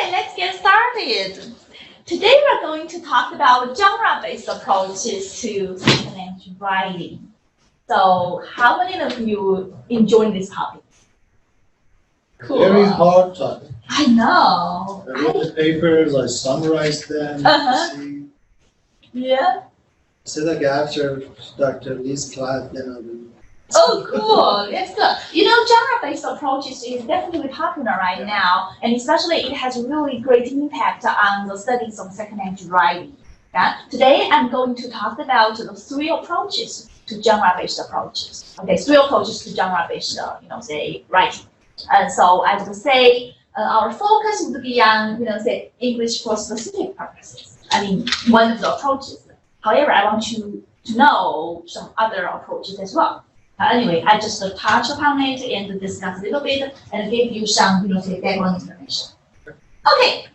Okay, let's get started. Today we're going to talk about genre-based approaches to second language writing. So, how many of you enjoy this topic? Cool. Very hard topic. I know. I read the papers, I summarized them. See. Yeah. So like after Dr. Lee's class, then I'll be. Oh, cool. That's good. You know, genre-based approaches is definitely popular right now, and especially it has really great impact on the studies of second language writing. Yeah? Today, I'm going to talk about the three approaches to genre-based approaches. Okay, three approaches to genre-based, say, writing. And so I would say our focus would be on, say, English for specific purposes. I mean, one of the approaches. However, I want you to know some other approaches as well. Anyway, I just touch upon it and discuss a little bit and give you some, say, background information. Okay,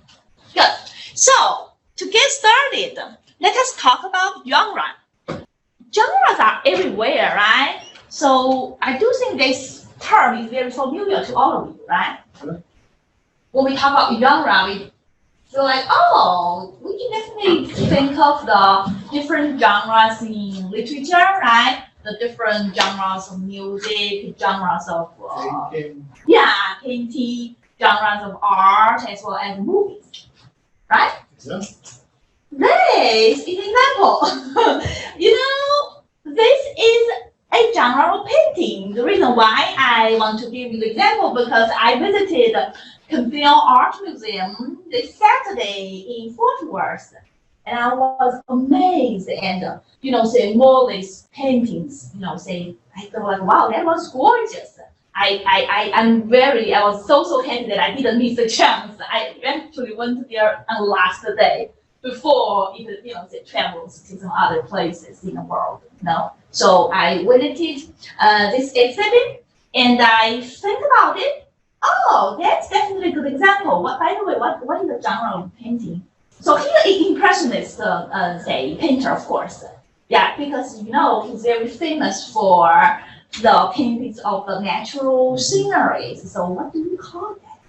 good. So, to get started, let us talk about genre. Genres are everywhere, right? So, I do think this term is very familiar to all of you, right? Sure. When we talk about genre, we feel like, oh, we can definitely think of the different genres in literature, right? The different genres of music, genres of painting, genres of art, as well as movies, right? Yeah. This is an example. This is a genre of painting. The reason why I want to give you the example because I visited Camille Art Museum this Saturday in Fort Worth. And I was amazed and, say, Molly's paintings, I thought like, wow, that was gorgeous. I was so happy that I didn't miss the chance. I actually went there on the last day before it, say, travels to some other places in the world, So I visited this exhibit and I think about it. Oh, that's definitely a good example. By the way, what is the genre of painting? So here is impressionist, say, painter, of course. Yeah, because he's very famous for the paintings of the natural sceneries. So what do we call that?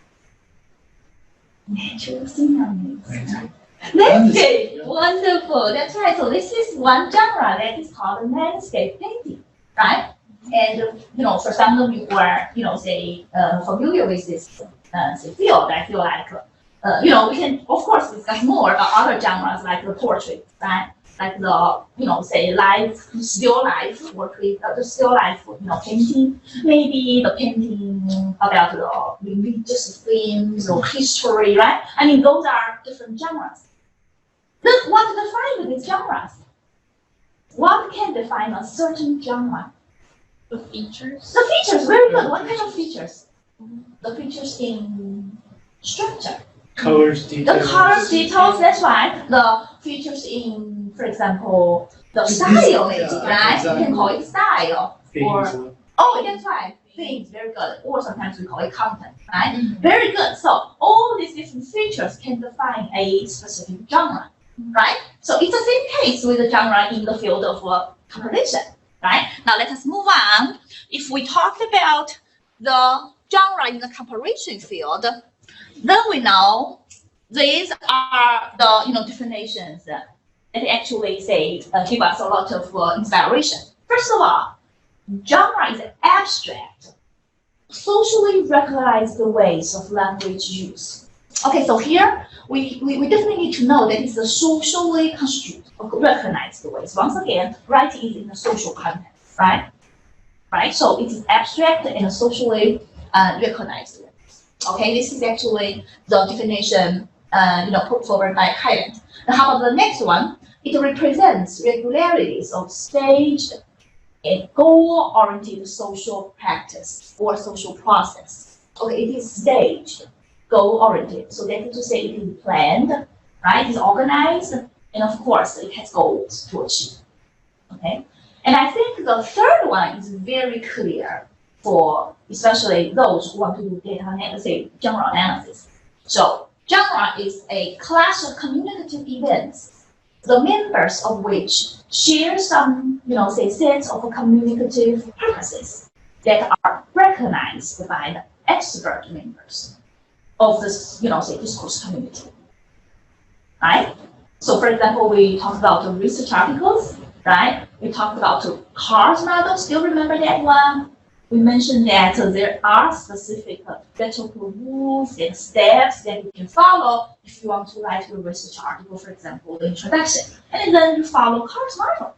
Natural sceneries. Landscape. Wonderful. That's right. So this is one genre that is called landscape painting, right? And for some of you who are say familiar with this say field, I feel like. We can, of course, discuss more about other genres like the portrait, right? Like the, say, still life, the still life, painting. Maybe the painting about the religious themes or history, right? I mean, those are different genres. Look, what defines these genres? What can define a certain genre? The features. The features, very good. What kind of features? The features in structure. Colors, details. The colors, details, that's right. The features in, for example, the style, maybe, right? Exactly. You can call it style. Themes. That's right. Themes, very good. Or sometimes we call it content, right? Very good. So all these different features can define a specific genre, right? So it's the same case with the genre in the field of composition, right? Now let us move on. If we talked about the genre in the comparison field, then we know these are the definitions that actually say give us a lot of inspiration. First of all, genre is abstract, socially recognized ways of language use. Okay, so here we definitely need to know that it's a socially recognized ways. Once again, writing is in a social context, right? Right. So it is abstract and socially recognized. Okay, this is actually the definition, put forward by Highland. Now, how about the next one? It represents regularities of staged and goal-oriented social practice or social process. Okay, it is staged, goal-oriented. So that is to say it is planned, right? It is organized, and of course, it has goals to achieve. Okay, and I think the third one is very clear for especially those who want to do genre analysis. So genre is a class of communicative events, the members of which share some, sets of communicative purposes that are recognized by the expert members. of this, say discourse community, right? So for example, we talked about the research articles, right? We talked about the CARS model, still remember that one? We mentioned that there are specific rhetorical rules and steps that you can follow if you want to write your research article, for example, the introduction. And then you follow CARS model.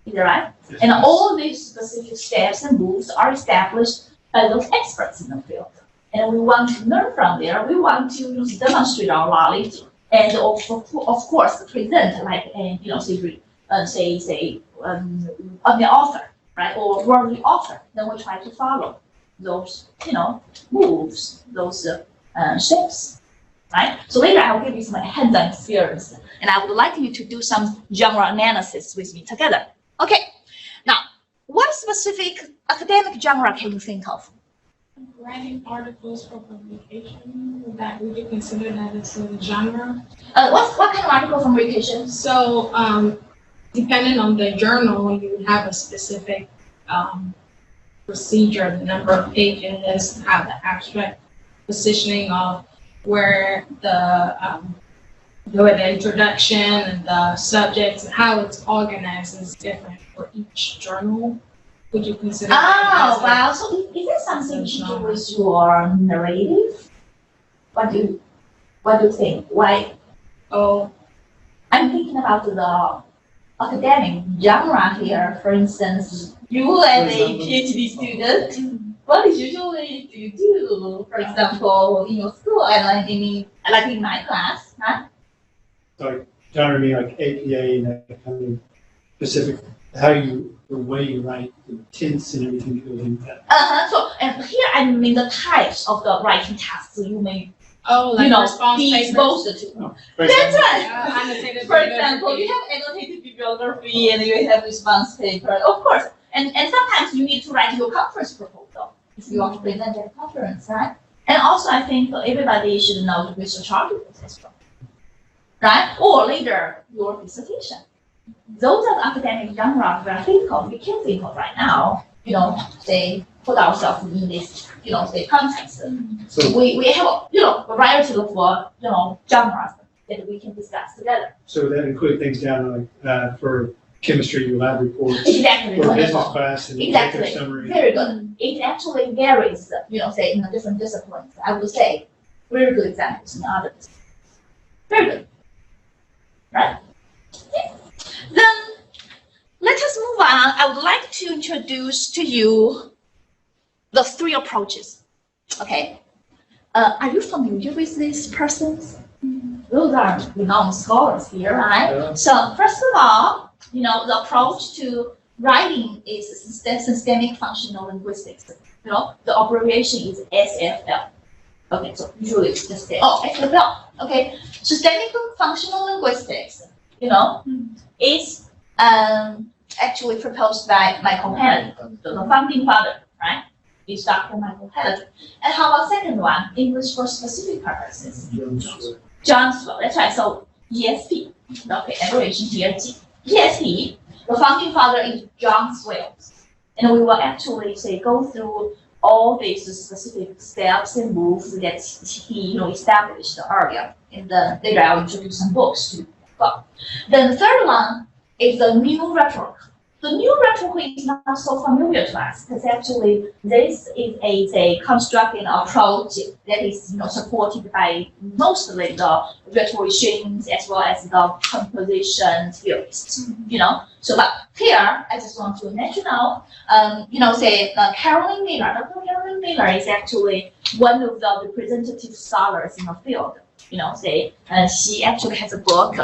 Is that right? And all these specific steps and rules are established by those experts in the field. And we want to learn from there. We want to demonstrate our knowledge and of course present like an on the author, right, or worthy author. Then we try to follow those moves, those steps, right? So later I will give you some hands-on experience, and I would like you to do some genre analysis with me together. Okay. Now, what specific academic genre can you think of? Writing articles for publication, would you consider that as a genre? What kind of article from publication? So, depending on the journal, you have a specific procedure, the number of pages, how the abstract positioning of where the introduction and the subjects and how it's organized is different for each journal. Would you consider that? Oh, wow. So is there something to do with your narrative? What do you think? Why? Oh, I'm thinking about the academic genre here. For instance, you as a PhD student, what usually do you do? For example, in your school, and like in my class, huh? So genre mean like APA and that kind of specific, the way you write, the tense and everything that goes into that. So, and here I mean the types of the writing tasks you may, response be papers. exposed to. Oh, That's right. Annotated For example, you have annotated bibliography and you have response paper, of course. And sometimes you need to write your conference proposal if you want to present at a conference, right? And also, I think everybody should know the research articles as well, right? Or later, your dissertation. Those are the academic genres we can think of right now. Say put ourselves in this, say context. So, We have a variety of genres that we can discuss together. so that includes things down like for chemistry, your lab reports, Exactly. or business Wonderful. class, and Exactly. executive summary. Very good. It actually varies, say in the different disciplines. I would say very good examples in others. Very good. Right? Yeah. Then let us move on. I would like to introduce to you the three approaches. Okay. Are you familiar with these persons? Those are renowned scholars here, right? Yeah. So first of all, the approach to writing is systemic functional linguistics. The abbreviation is SFL. Okay, so usually it's just say, SFL. Okay, systemic functional linguistics, is actually proposed by Michael Helen, the founding father, right? Is Dr. Michael Helen. And how about second one, English for specific purposes? John Swell, that's right. So ESP, okay, abbreviation here, ESP. The founding father is John Swales, and we will actually go through all these specific steps and moves that he established earlier. And then later I'll introduce some books too. Well, then the third one is the new rhetoric. The new rhetoric is not so familiar to us because actually this is a constructed approach that is supported by mostly the rhetoricians as well as the composition theorists. So but here I just want to let you know, Caroline Miller. Dr. Caroline Miller is actually one of the representative scholars in the field. She actually has a book,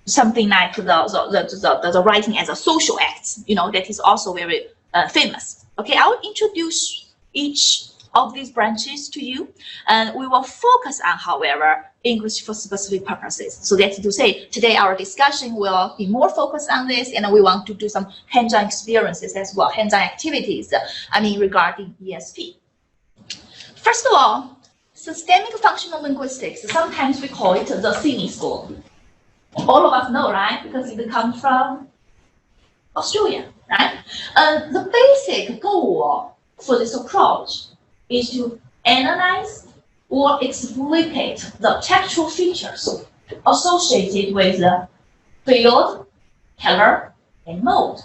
something like the writing as a social act, that is also very famous. Okay, I will introduce each of these branches to you, and we will focus on, however, English for specific purposes. So that's to say, today our discussion will be more focused on this, and we want to do some hands-on experiences as well, hands-on activities, regarding ESP. First of all, systemic functional linguistics, sometimes we call it the Sydney School. All of us know, right? Because it comes from Australia, right? The basic goal for this approach is to analyze or explicate the textual features associated with the field, color, and mode.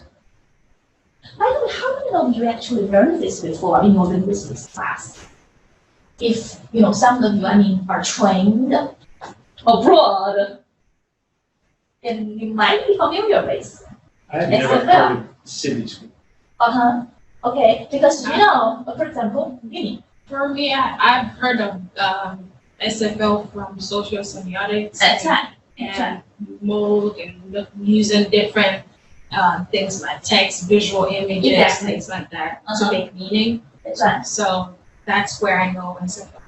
By the way, how many of you actually learned this before in your linguistics class? If some of you, are trained abroad, then you might be familiar with. I've never heard of city school. Okay, because for example, For me, I've heard of SFL from social semiotics. that's right. And mode and using different things like text, visual images, Exactly. things like that to make meaning. That's right. So that's where I know SFL.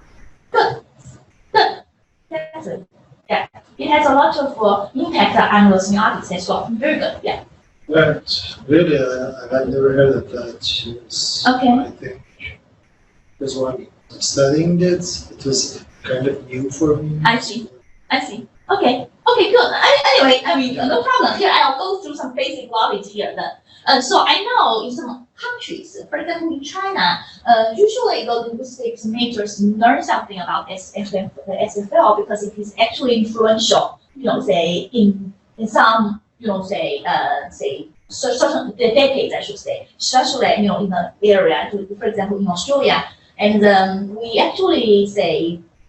Good. That's it. Yeah, it has a lot of impact on the semiotics as well. Very good. Yeah. But really, I've never heard of that. Okay. I think because when studying it, it was kind of new for me. I see. Okay, good. Anyway, no problem. Here, I'll go through some basic logic here then. So I know in some countries, for example, in China, usually the linguistics majors learn something about SFL because it is actually influential, say in some, say certain decades, I should say, especially, in the area, for example, in Australia. And we actually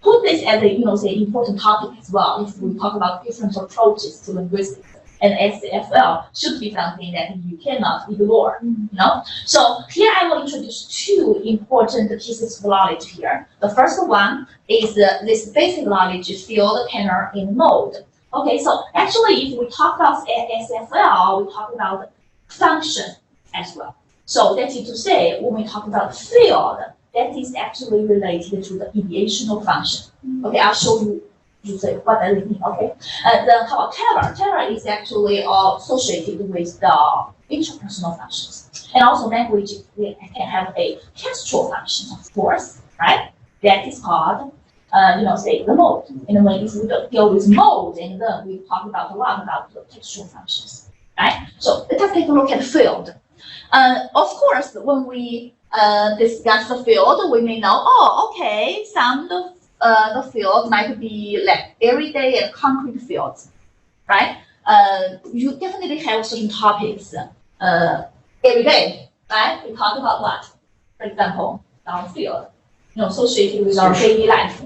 put this as a say important topic as well if we talk about different approaches to linguistics. And SFL should be something that you cannot ignore. So here I will introduce two important pieces of knowledge here. The first one is this basic knowledge field, tenor, and mode. Okay, so actually if we talk about SFL, we talk about function as well. So that is to say, when we talk about field, that is actually related to the ideational function. Okay, I'll show you what does it mean, okay? Then how about tenor? Tenor is actually associated with the interpersonal functions. And also language, we can have a textual function, of course, right? That is called, say the mode. And when if we deal with mode, and then we talk about a lot about the textual functions, right? So let's take a look at field. Of course, when we discuss the field, we may know, okay, some of the field might be like everyday and concrete fields, right? You definitely have certain topics every day, right? We talk about what? For example, our field, associated with our daily life.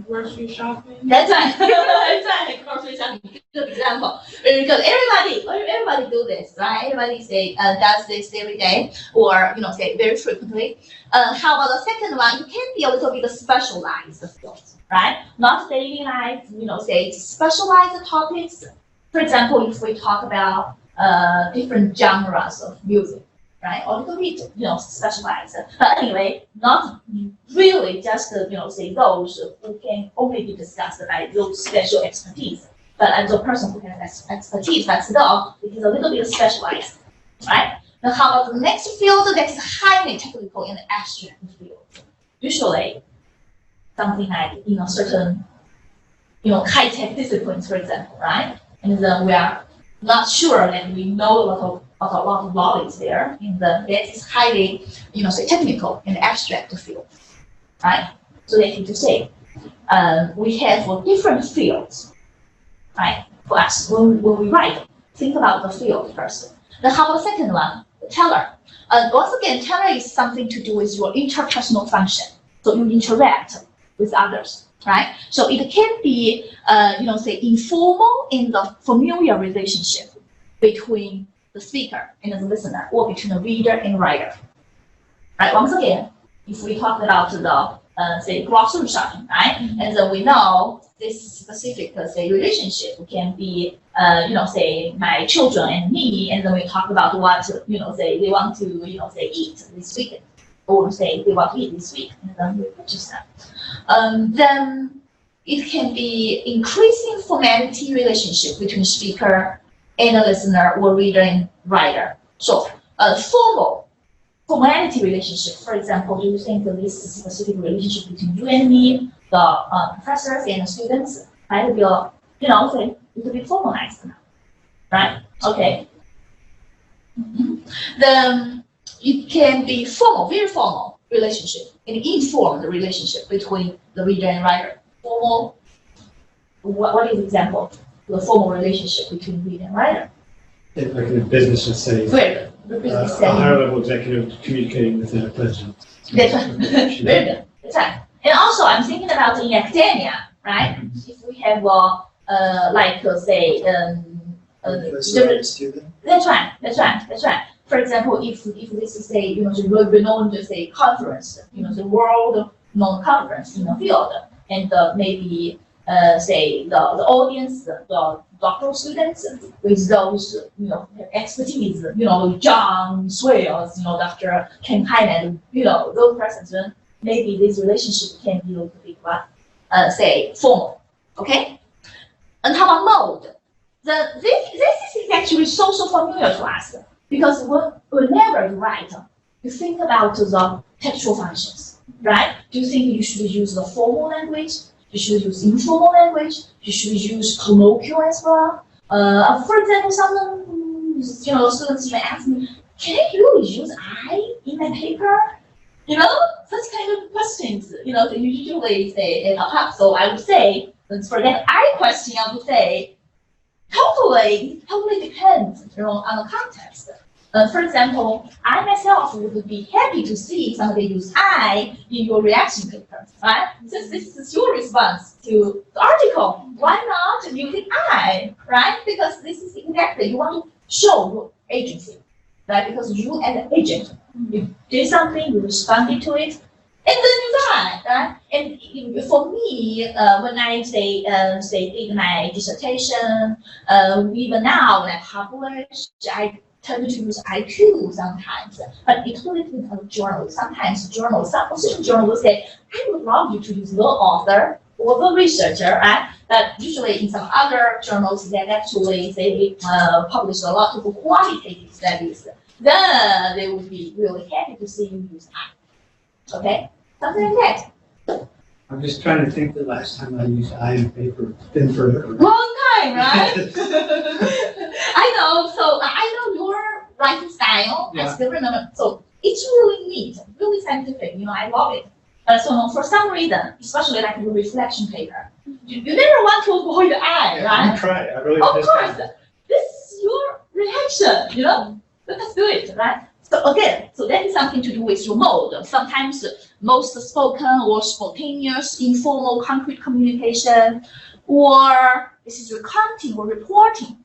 Grocery shopping. That's right. That's right. Grocery shopping. Good example. Very good. Everybody do this, right? Everybody does this every day, or say very frequently. How about the second one? You can be a little bit specialized fields, right? Not daily life. Say specialized topics. For example, if we talk about different genres of music, right? Or a little bit, specialized. But anyway, not really just, say those who can only be discussed by those special expertise. But as a person who has expertise, but still, it is a little bit specialized, right? Now, how about the next field that is highly technical and abstract field? Usually, something like, certain, high-tech disciplines, for example, right? And then we are not sure that we know a lot of knowledge there, and that is highly, say technical and abstract field, right? So that is to say, we have different fields, right? For us, when we write, think about the field first. Then how about the second one, the teller? Once again, teller is something to do with your interpersonal function. So you interact with others, right? So it can be, say informal in the familiar relationship between the speaker and the listener, or between the reader and writer, right? Once again, if we talk about the say grocery shopping, right? And then we know this specific say relationship can be say my children and me, and then we talk about what say they want to say eat this weekend, or say they want to eat this week, and then we purchase that. Then it can be increasing formality relationship between speaker and a listener, or reader and writer. So formality relationship, for example, do you think that this specific relationship between you and me, the professors and the students, might be a little bit formalized now, right? Okay. Then it can be formal, very formal, relationship, an informed relationship between the reader and writer. Formal, what is the example? The formal relationship between reader and writer. If like in a business, let's say, Very good. The a business setting. higher level executive communicating with their president. That's right. Very good. That's right. And also, I'm thinking about in academia, right? If we have, say, Student. That's right. That's right. That's right. For example, if this is a the renowned say conference, the world known conference in the field, and maybe say the audience, the doctoral students with those expertise, John Swales, Dr. Ken Hyman, those persons, maybe this relationship can be a little bit say formal. Okay. And how about mode? This is actually so familiar to us because whenever you write, you think about the textual functions, right? Do you think you should use the formal language? You should use informal language. You should use colloquial as well. For example, some students may ask me, "Can I really use I in my paper?" Such kind of questions. They usually say pop up. So I would say, for that I question, I would say, totally depends, on the context. For example, I myself would be happy to see somebody use I in your reaction paper, right? Since this is your response to the article, why not using I, right? Because this is exactly, you want to show your agency, right? Because you as an agent, you did something, you responded to it, and then you die, right? And for me, when I did my dissertation, even now when I publish, I tend to use IQ sometimes, but it really depends on the journal. Sometimes some position journal will say, I would love you to use the author or the researcher, right? But usually in some other journals that actually they publish a lot of qualitative studies, then they would be really happy to see you use I. Okay? Something like that. I'm just trying to think the last time I used I in paper. It's been forever. Long time, right? I know. So I know your writing style. Yeah. I still remember. So it's really neat, really scientific. I love it. So for some reason, especially like the reflection paper, you never want to avoid the I, right? You try. I really Of understand. course, this is your reaction. Let's do it, right? So again, that is something to do with your mode. Sometimes most spoken or spontaneous, informal, concrete communication, or this is recounting or reporting,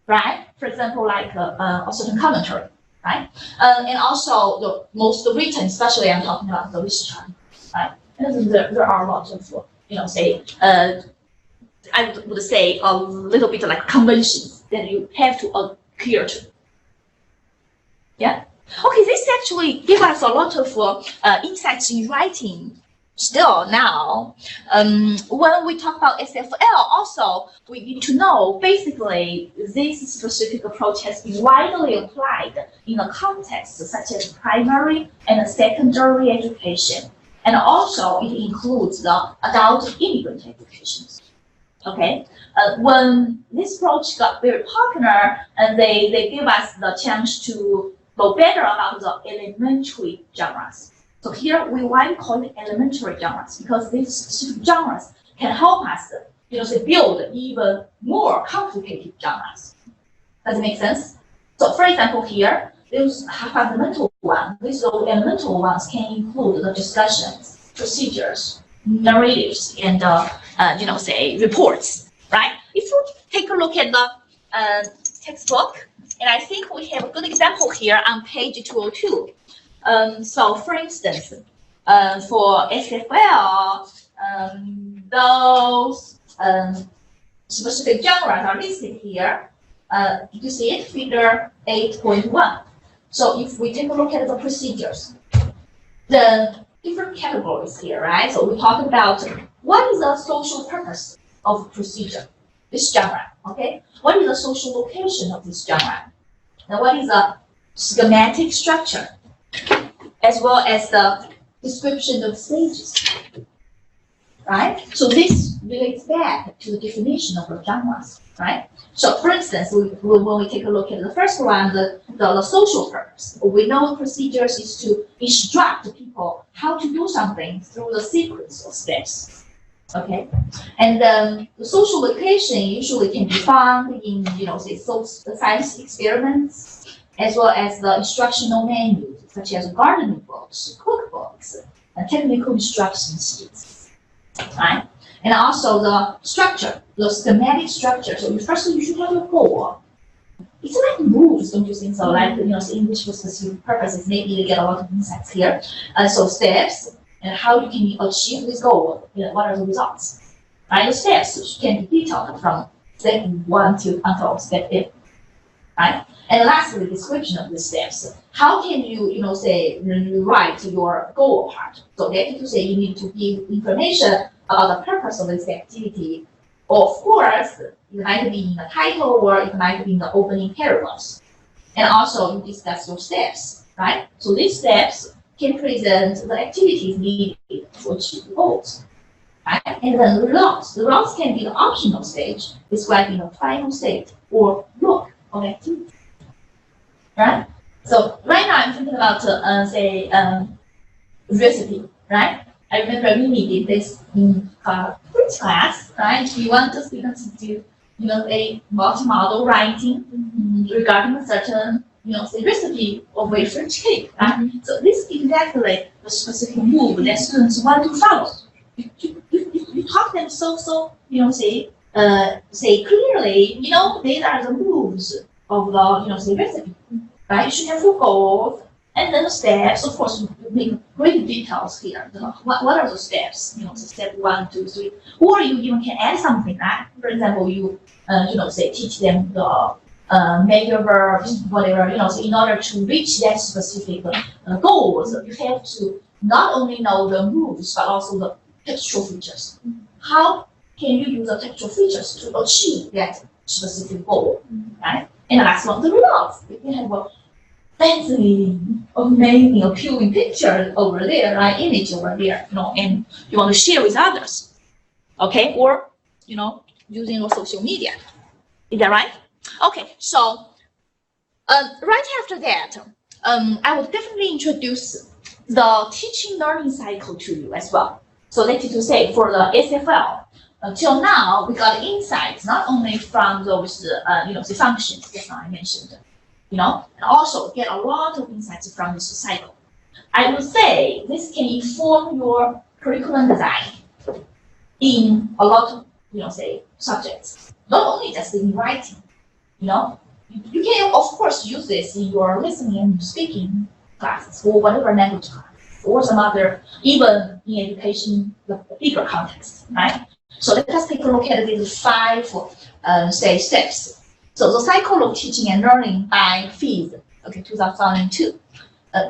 right? For example, like a certain commentary, right? And also the most written, especially I'm talking about the research, right? And there are a lot of, I would say a little bit like conventions that you have to adhere to. Yeah. Okay, this actually gives us a lot of insights in writing. Still now, when we talk about SFL, also we need to know basically this specific approach has been widely applied in a context such as primary and secondary education, and also it includes the adult immigrant educations. Okay, when this approach got very popular, and they give us the chance to know better about the elementary genres. So here we why we call it elementary genres because these specific genres can help us, build even more complicated genres. Does it make sense? So for example, here those fundamental ones, these elemental ones can include the discussions, procedures, narratives, and reports. Right? If you take a look at the textbook. And I think we have a good example here on page 202. So for instance, for SFL, those specific genres are listed here. You see it, figure 8.1. So if we take a look at the procedures, the different categories here, right? So we talk about what is the social purpose of procedure, this genre, okay? What is the social location of this genre? And what is the schematic structure, as well as the description of stages, right? So this relates back to the definition of the genres. right? So for instance, when we take a look at the first one, the social purpose, we know procedures is to instruct people how to do something through the sequence of steps. Okay, and the social location usually can be found in, say, science experiments, as well as the instructional menus, such as gardening books, cookbooks, and technical instruction sheets, right? And also the structure, the schematic structure. So first you should have a goal. It's like moves, don't you think so? Like, English for specific purposes, maybe you get a lot of insights here. So steps, and how you can achieve this goal, what are the results, right? The steps can be detailed from step 1 to until step 8, right? And lastly, description of the steps. How can you, say, write your goal part? So that is to say, you need to give information about the purpose of this activity. Of course, it might be in the title or it might be in the opening paragraphs. And also, you discuss your steps, right? So these steps can present the activities needed to achieve the goals, right? And then the results. The results can be the optional stage, describing the final state or look of activity, right? So right now I'm thinking about, recipe, right? I remember Mimi did this in French class, right? We want the students to do, a multi-model writing regarding a certain, say recipe of a French cake, right? So this is exactly the specific move that students want to follow. You talk them say clearly, these are the moves of the, say recipe, right? You should have your goals and then the steps. Of course, you make great details here. What are the steps? Step 1, 2, 3, or you even can add something, right? For example, you, say teach them the major verbs, whatever, so in order to reach that specific goals, you have to not only know the moves, but also the textual features. How can you use the textual features to achieve that specific goal, right? And the last one, the results. You can have a fancy, amazing, appealing picture over there, right? Image over there, and you want to share with others, okay? Or, using your social media. Is that right? Okay, so right after that, I would definitely introduce the teaching learning cycle to you as well. So that is to say, for the SFL, until now, we got insights not only from those, the functions that I mentioned, and also get a lot of insights from this cycle. I would say this can inform your curriculum design in a lot of, say, subjects, not only just in writing. You can, of course, use this in your listening and speaking classes or whatever language class, or some other, even in education, the bigger context, right? So let us take a look at these 5, steps. So the cycle of teaching and learning by Fees, 2002.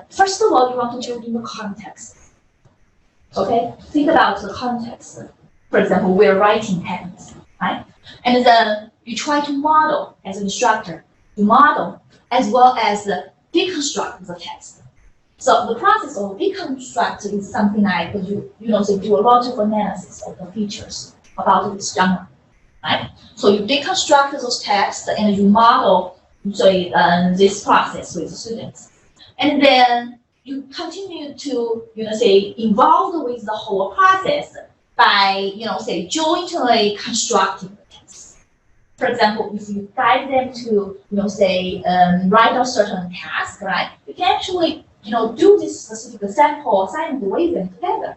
First of all, you want to build in the context. Okay, think about the context. For example, where writing happens, right? And then you try to model as an instructor. You model as well as deconstruct the text. So the process of deconstruct is something like you do a lot of analysis of the features about this genre, right? So you deconstruct those texts and you model this process with the students, and then you continue to involved with the whole process by jointly constructing the text. For example, if you guide them to write a certain task, right? You can actually do this specific sample assignment with them together.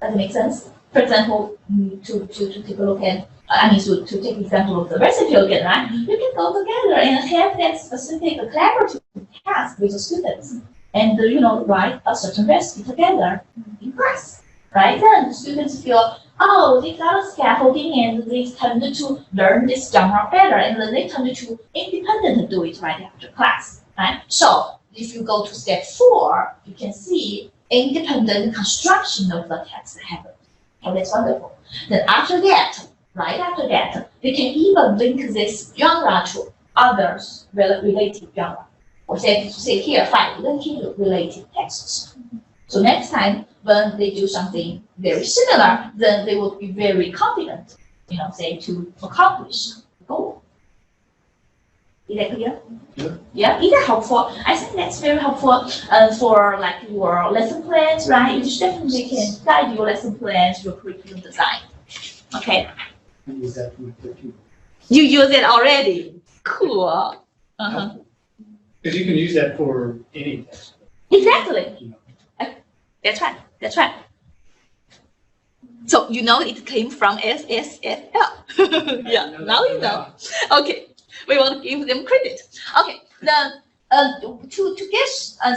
Does it make sense? For example, to take a look at, to take example of the recipe again, right? You can go together and have that specific collaborative task with the students, and write a certain recipe together in class, right? Then the students feel, oh, they got a scaffolding and they tend to learn this genre better, and then they tend to independently do it right after class, right? So if you go to step 4, you can see independent construction of the text happen. Oh, that's wonderful. Then after that, right after that, they can even link this genre to others related genre. Or say here, 5 linking related texts. So next time when they do something very similar, then they will be very confident, to accomplish the goal. Is that clear? Yeah. Yeah, is that helpful? I think that's very helpful for like your lesson plans, right? You just definitely can guide your lesson plans, your curriculum design. Okay. I use that for my 13. You use it already. Cool. Uh-huh. Because you can use that for any text. Exactly. You know. That's right. That's right. So you know it came from SSSL. Yeah, now you know. Okay, we want to give them credit. Okay, then to get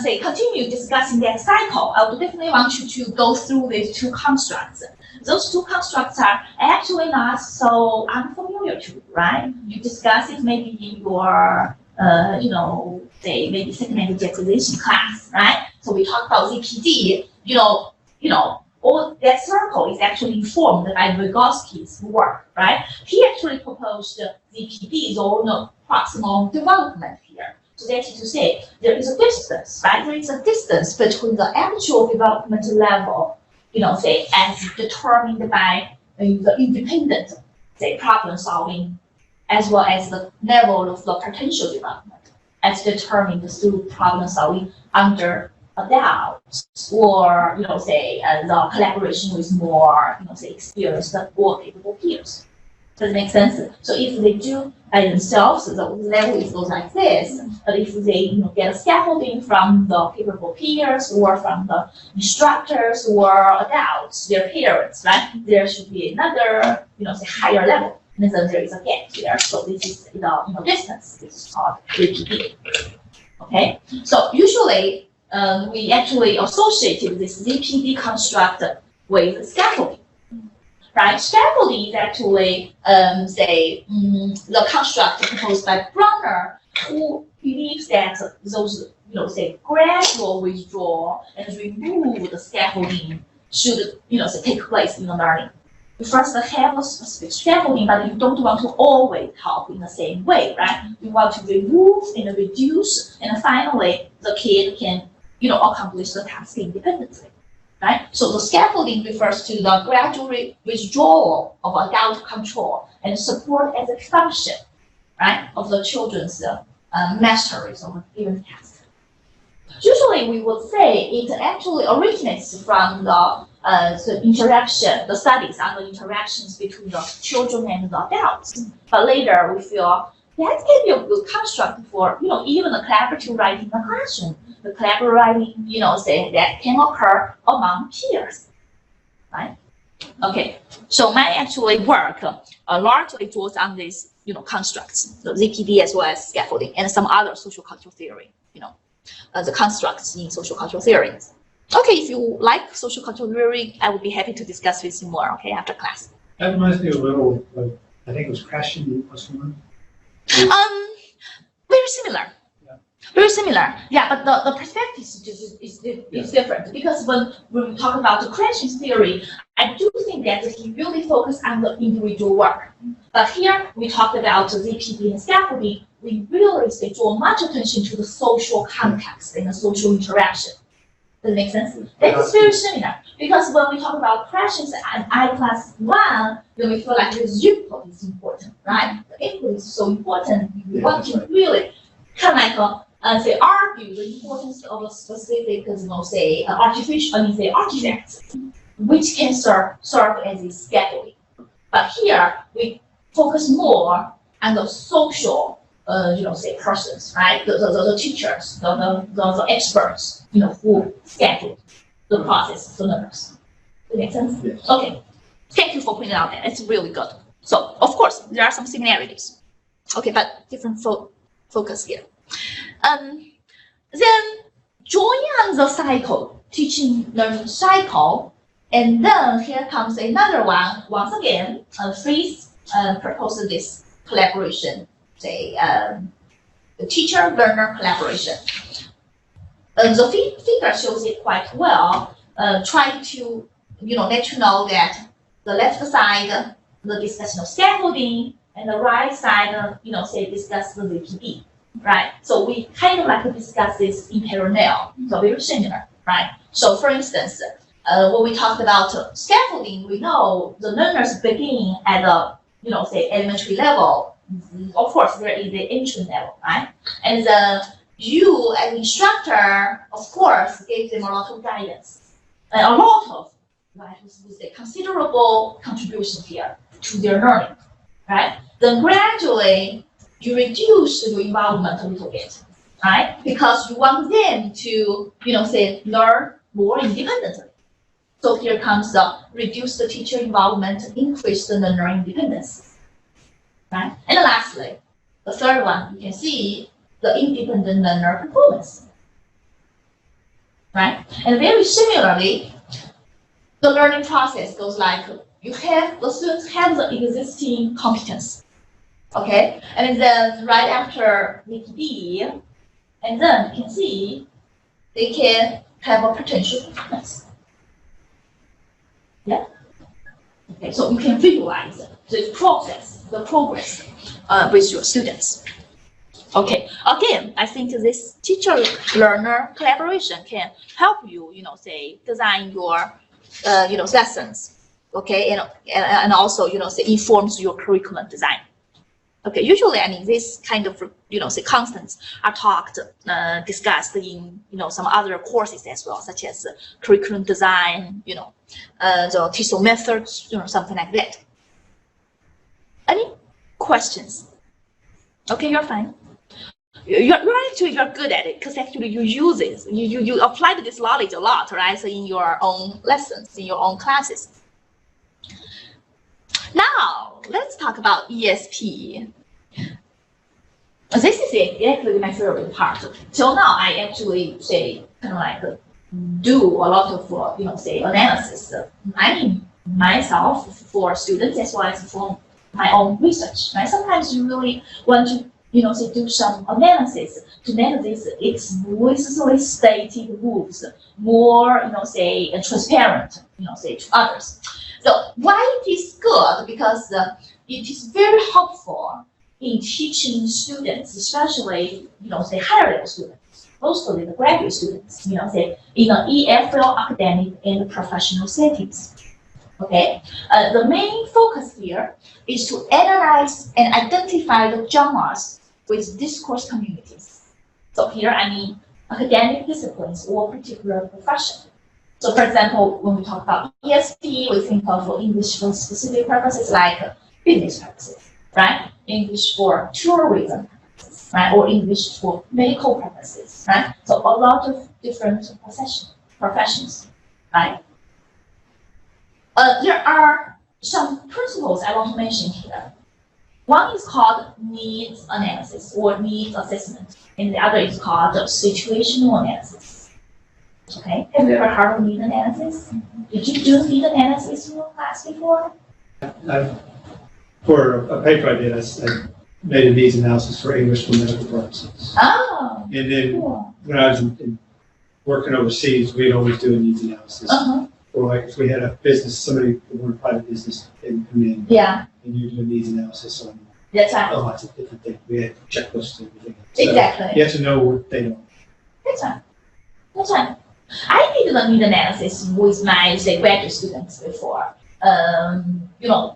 say continue discussing that cycle, I would definitely want you to go through these two constructs. Those two constructs are actually not so unfamiliar to you, right? You discuss it maybe in your say maybe second language acquisition class, right? So we talk about ZPD, all that circle is actually informed by Vygotsky's work, right? He actually proposed ZPD, zone proximal development here. So that is to say, there is a distance, right? There is a distance between the actual development level, say, as determined by the independent, say, problem solving, as well as the level of the potential development, as determined through problem solving under adults, or say the collaboration with more say experienced or capable peers. Does it make sense? So if they do by themselves, the level goes like this. But if they get a scaffolding from the capable peers or from the instructors or adults, their parents, right? There should be another say higher level. And then there is a gap here. So this is the distance. This is called ZPD. Okay. So usually we actually associated this ZPD construct with scaffolding, right? Scaffolding is actually, the construct proposed by Brunner, who believes that those, say, gradual withdrawal and remove the scaffolding should, say, take place in the learning. You first have a specific scaffolding, but you don't want to always help in the same way, right? You want to remove and reduce, and finally, the kid can accomplish the task independently, right? So the scaffolding refers to the gradual withdrawal of adult control and support as a function, right, of the children's masteries of a given task. Usually, we would say it actually originates from the interaction, the studies on the interactions between the children and the adults. But later, we feel that can be a good construct for even the collaborative writing in the classroom. The collaborative writing, say that can occur among peers, right? Okay, so my actually work largely draws on these, constructs, the ZPD as well as scaffolding and some other social cultural theory, the constructs in social cultural theories. Okay, if you like social cultural theory, I would be happy to discuss with you more, okay, after class. That reminds me a little of, I think it was crashing or someone. Very similar. Very similar, yeah, but the perspective is different, because when we talk about the crashing theory, I do think that he really focused on the individual work. But here we talked about the ZPD and scaffolding, we really draw much attention to the social context and the social interaction. Does it make sense? That is very similar, because when we talk about crashings and I+1, then we feel like the input is important, right? The input is so important. We want to really kind of like say argue the importance of a specific, say artifacts, which can serve as a scaffolding. But here we focus more on the social, say persons, right? The teachers, the experts, who schedule the process for learners. Does that make sense? Yes. Okay. Thank you for pointing out that. It's really good. So of course there are some similarities. Okay, but different focus here. Then join on the cycle, teaching learning cycle, and then here comes another one. Once again, Fries proposed this collaboration, say the teacher-learner collaboration. The figure shows it quite well. Trying to let you know that the left side, the discussion of scaffolding, and the right side, say discuss the ZPD. Right, so we kind of like to discuss this in parallel, so very similar, right? So for instance, when we talked about scaffolding, we know the learners begin at the, say elementary level, of course, there is the entry level, right? And you, as instructor, of course, gave them a lot of guidance and a lot of, right, with a considerable contribution here to their learning, right? Then gradually, you reduce your involvement a little bit, right? Because you want them to, say, learn more independently. So here comes the reduce the teacher involvement, increase the learner independence, right? And lastly, the third one, you can see the independent learner performance, right? And very similarly, the learning process goes like the students have the existing competence, okay? And then right after week B, and then you can see they can have a potential performance. Yeah. Okay, so you can visualize the process, the progress with your students. Okay, again, I think this teacher-learner collaboration can help you, say, design your, lessons, okay, and also, say, informs your curriculum design. Okay, usually, this kind of, say, constants are discussed in, some other courses as well, such as curriculum design, the TESOL methods, something like that. Any questions? Okay, you're fine. You're good at it because actually you use it. You apply this knowledge a lot, right? So in your own lessons, in your own classes. Now let's talk about ESP. This is actually my favorite part. Till now, I actually say kind of like do a lot of say analysis. Myself for students as well as for my own research. Right? Sometimes you really want to say do some analysis to make this explicitly stated moves more say transparent say to others. So why it is good? Because it is very helpful in teaching students, especially say higher level students, mostly the graduate students, say in an EFL academic and professional settings. Okay, the main focus here is to analyze and identify the genres with discourse communities. So here I mean academic disciplines or particular profession. So for example, when we talk about ESP, we think of English for specific purposes like business purposes, right? English for tourism purposes, right? Or English for medical purposes, right? So a lot of different professions, right? There are some principles I want to mention here. One is called needs analysis or needs assessment, and the other is called situational analysis. Okay, have you ever heard of need analysis? Did you do need analysis in your class before? For a paper I did, I made a needs analysis for English for medical purposes. Oh, And then cool. when I was working overseas, we'd always do a needs analysis. Or like if we had a business, somebody who wanted a private business and come in, Yeah, and you do a needs analysis on that's right. lots of different things. We had checklists and everything. So Exactly. you have to know what they don't. That's right. That's right. I did the need analysis with my say graduate students before.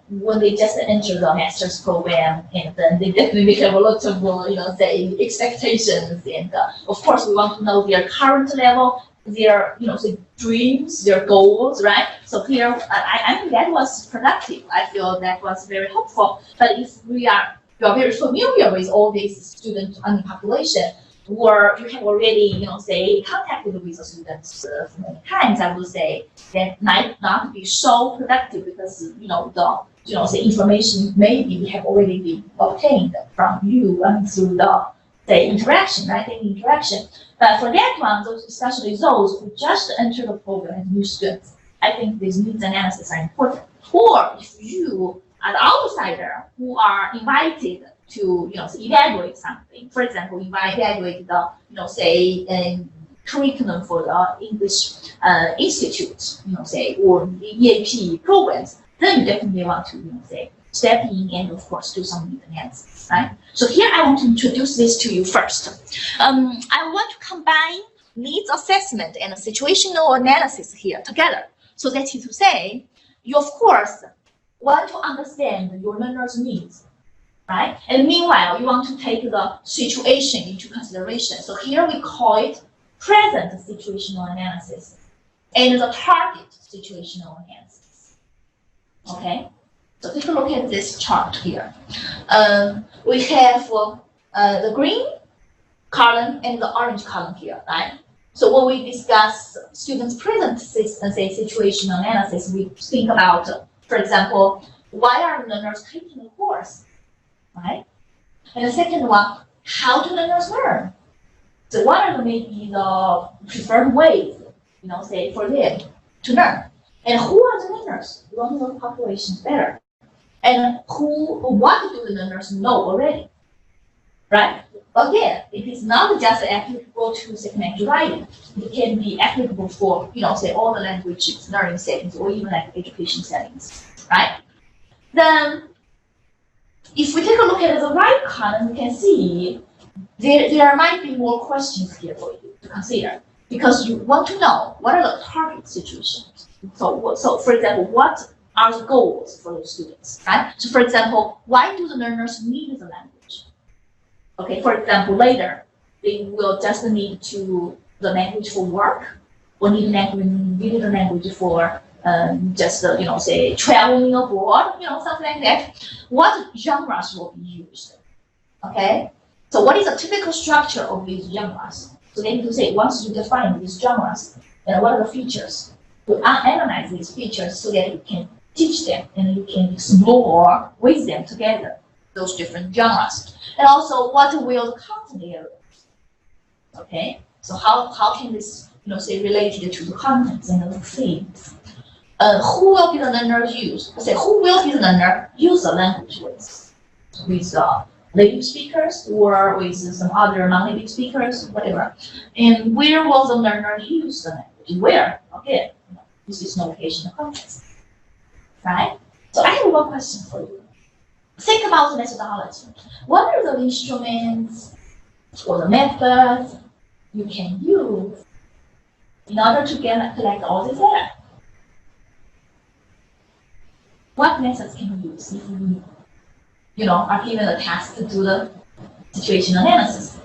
When they just enter the master's program, and then they definitely have a lot of say expectations, and of course we want to know their current level, their say dreams, their goals, right? So here, I think that was productive. I feel that was very helpful. But if you are very familiar with all these student population, or you have already, say, contacted with the students many times, I would say that might not be so productive because, the information maybe we have already been obtained from you through the interaction, right? The interaction. But for that one, especially those who just enter the program as new students, I think these needs analysis are important. Or if you are the outsider who are invited to evaluate something. For example, evaluate the say curriculum for the English institute, say, or the EAP programs. Then you definitely want to say step in and of course do some need analysis, right? So here I want to introduce this to you first. I want to combine needs assessment and situational analysis here together. So that is to say, you of course want to understand your learner's needs. right? And meanwhile, you want to take the situation into consideration. So here we call it present situational analysis and the target situational analysis. Okay, so take a look at this chart here. We have the green column and the orange column here, right? So when we discuss students' present situational analysis, we think about, for example, why are learners taking the course, right? And the second one, how do learners learn? So what are maybe the preferred ways, say for them to learn? And who are the learners? We want to know the population better. And what do the learners know already, right? Again, it is not just applicable to segmental writing. It can be applicable for, say all the languages, learning settings, or even like education settings, right? Then, if we take a look at the right column, we can see there might be more questions here for you to consider because you want to know what are the target situations. So for example, what are the goals for the students, right? So for example, why do the learners need the language? Okay, for example, later they will just need the language for work, or need the language for just say traveling abroad, something like that. What genres will be used? Okay, so what is the typical structure of these genres? So they need to say once you define these genres, then what are the features? To analyze these features so that you can teach them and you can explore with them together those different genres. And also, what will the content areas? Okay, so how can this say related to the contents and the themes? Who will be the learner use? Who will be the learner use the language with native speakers or with some other non-native speakers, whatever. And where will the learner use the language? Where? Okay, this is notation context, right? So I have one question for you. Think about the methodology. What are the instruments or the methods you can use in order to collect all this data? What methods can you use if you are given a task to do the situation analysis?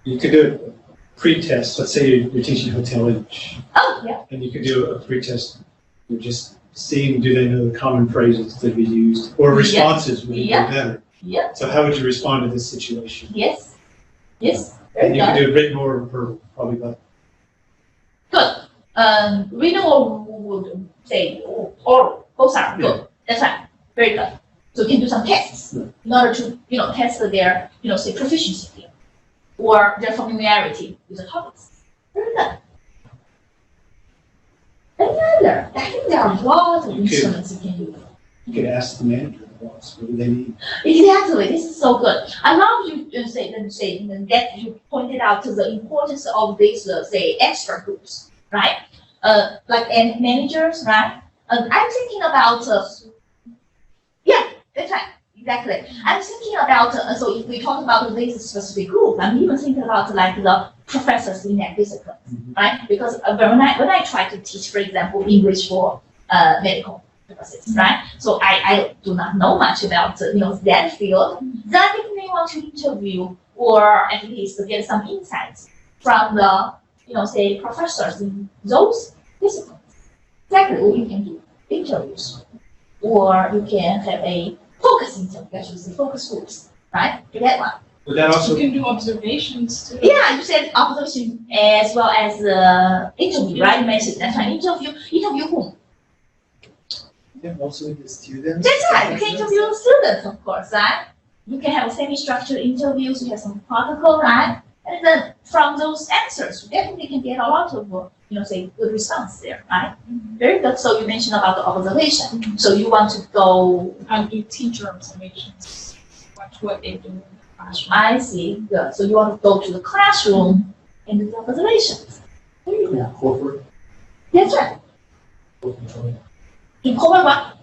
You could do a pre-test. Let's say you're teaching hotel English. Oh, yeah. And you could do a pre-test. You're just seeing, do they know the common phrases that we used? Or responses would be better. Yeah. So how would you respond to this situation? Yes. Yes. And you could do it written or verbal, probably both. Good. Written or would say oral. Both are good. Yeah. That's right. Very good. So you can do some tests in order to, test their, say proficiency here, or their familiarity with the topics. Very good. Any other? I think there are lots of instruments you can use. You could ask the manager what do they need. Exactly. This is so good. I love you say that you pointed out to the importance of these say extra groups, right? Like managers, right? I'm thinking about yeah, that's right. Exactly. I'm thinking about so if we talk about this specific group, I'm even thinking about like the professors in that discipline, right? Because when I try to teach, for example, English for medical purposes, right? So I do not know much about that field. Then I definitely want to interview or at least get some insights from the say professors in those disciplines. Exactly what you can do. Interviews, or you can have a focus interview, actually say focus groups, right? You get one. Would that also? You can do observations too. Yeah, you said observation as well as interview, right? You mentioned that's right. Interview whom? Yeah, also with the students. That's right. You can interview students, of course, right? You can have semi-structured interviews. You have some protocol, right? And then from those answers, you definitely can get a lot of say good response there, right? Very good. So you mentioned about the observation. So you want to go do teacher observations, watch what they do in the classroom. I see. Good. So you want to go to the classroom and do the observations. There you go. Corporate. That's right. In corporate what?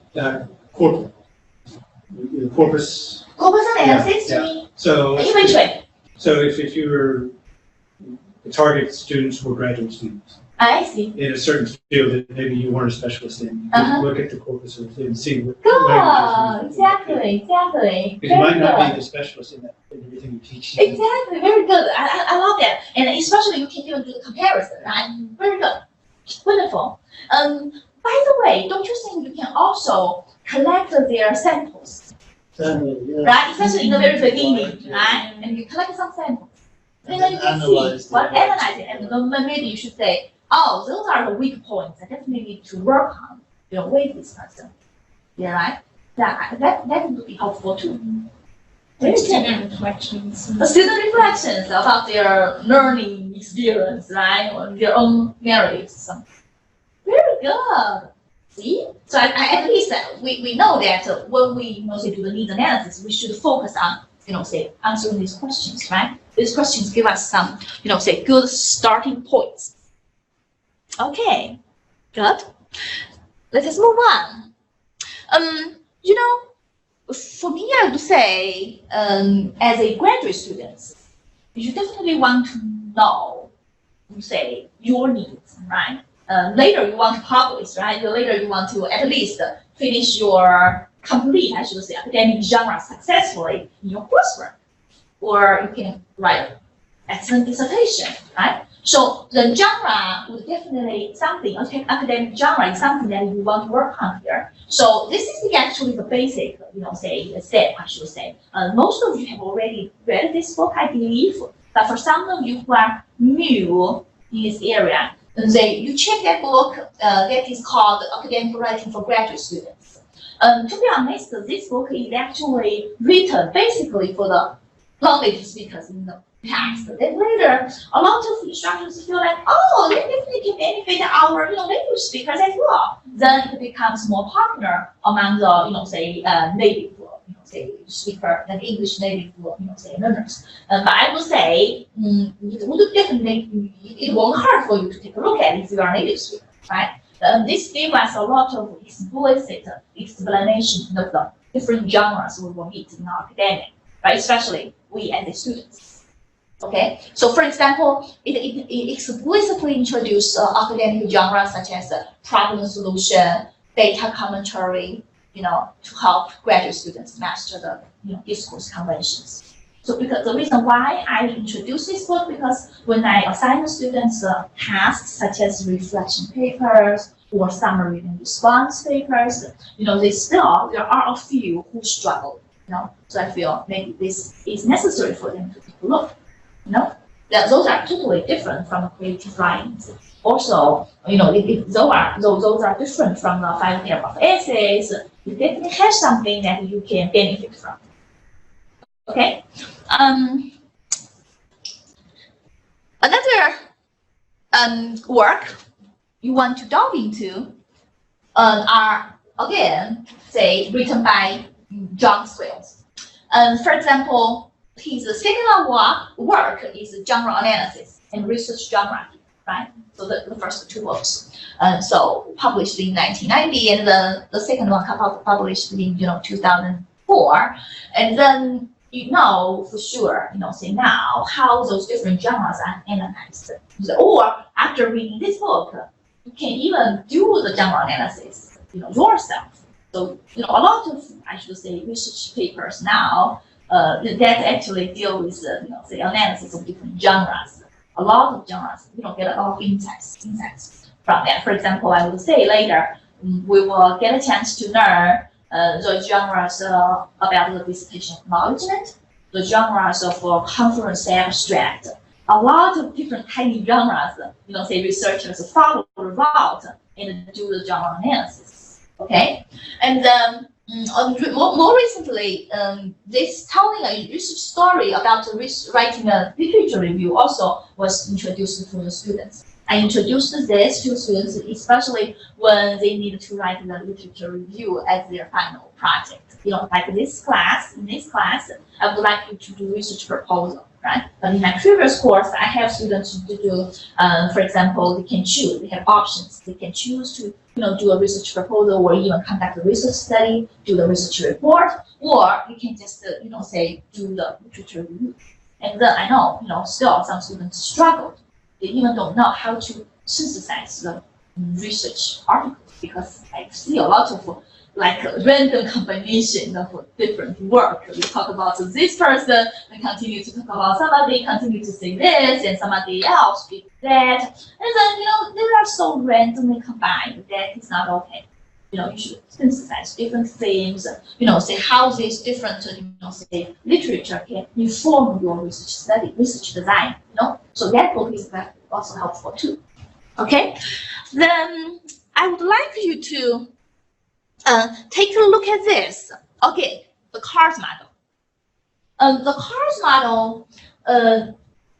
Corporate. Corpus. Corpus analysis. Yeah, You mean So inventory? So if you were the target students were graduate students. I see. in a certain field that maybe you weren't a specialist in. You could look at the corpus and see what Good, languages you- exactly. Because you might not Very be the specialist in that, in everything you teach. good. Exactly, very good. I love that. And especially you can even do the comparison, right? Very good. Wonderful. By the way, don't you think you can also collect their samples, right? Especially in the very beginning, right? And you collect some samples. And then you can see what analyze it, and then maybe you should say, oh, those are the weak points. I definitely need to work on, with this person. Yeah, right? That would be helpful too. Like student reflections. The student reflections about their learning experience, right? Or their own narratives. Very good. See? So at least we know that when we say do the needs analysis, we should focus on, say answering these questions, right? These questions give us some, say good starting points. Okay, good. Let us move on. For me, I would say, as a graduate student, you definitely want to know, say, your needs, right? Later you want to publish, right? Later you want to at least finish your complete, I should say, academic genre successfully in your coursework. Or you can write excellent dissertation, right? So the genre would definitely something, academic genre is something that you want to work on here. So this is actually the basic, step, I should say. Most of you have already read this book, I believe, but for some of you who are new in this area, you check that book, that is called Academic Writing for Graduate Students. To be honest, this book is actually written basically for the public speakers in the past. Then later, a lot of instructors feel like, oh, they definitely can benefit our native speakers as well. Then it becomes more popular among the native speaker, like English native learners. But I would say it would definitely, it won't hurt for you to take a look at it if you are a native speaker, right? This gives us a lot of explicit explanation of the different genres we will meet in our academic, right? Especially we as the students. Okay, so for example, it explicitly introduces academic genres such as problem solution, data commentary, to help graduate students master the discourse conventions. So because the reason why I introduce this book, because when I assign the students tasks such as reflection papers or summary and response papers, there are a few who struggle, so I feel maybe this is necessary for them to take a look, that those are totally different from creative writing. Also, those are different from the 5 paragraph essays. You definitely have something that you can benefit from. Okay. Another work you want to dive into are again, say written by John Swales. For example, his second work is genre analysis and research geography, right? So the first 2 books. So published in 1990, and then the second one published in 2004, and then for sure say now how those different genres are analyzed. Or after reading this book, you can even do the genre analysis yourself. So a lot of, I should say, research papers now that actually deal with the analysis of different genres. A lot of genres, get a lot of insights from that. For example, I would say later we will get a chance to learn the genres about the dissertation acknowledgement, the genres of conference abstract. A lot of different tiny genres, researchers follow the route and do the genre analysis. Okay, and more recently, this telling a research story about writing a literature review also was introduced to the students. I introduced this to students, especially when they need to write the literature review as their final project. Like in this class, I would like you to do research proposal, right? But in my previous course, I have students to do, for example, they can choose, they have options. They can choose to, do a research proposal or even conduct a research study, do the research report, or you can just, say, do the literature review. And then I know, still some students struggled. They even don't know how to synthesize the research articles because I see a lot of like random combination of different work. We talk about this person, we continue to talk about somebody, continue to say this, and somebody else speak that. And then, they are so randomly combined that it's not okay. You should synthesize different themes, say how these different, say literature can inform your research study, research design, So that book is also helpful too. Okay, then I would like you to take a look at this. Okay, the CARS model. The CARS model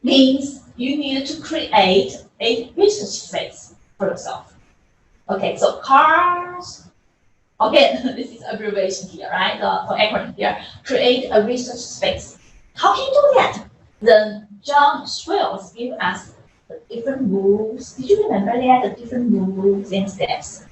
means you need to create a research space for yourself. Okay, so CARS, again, this is abbreviation here, right? For acronym here, create a research space. How can you do that? Then John Schwills gave us the different moves. Did you remember that? The different moves and steps.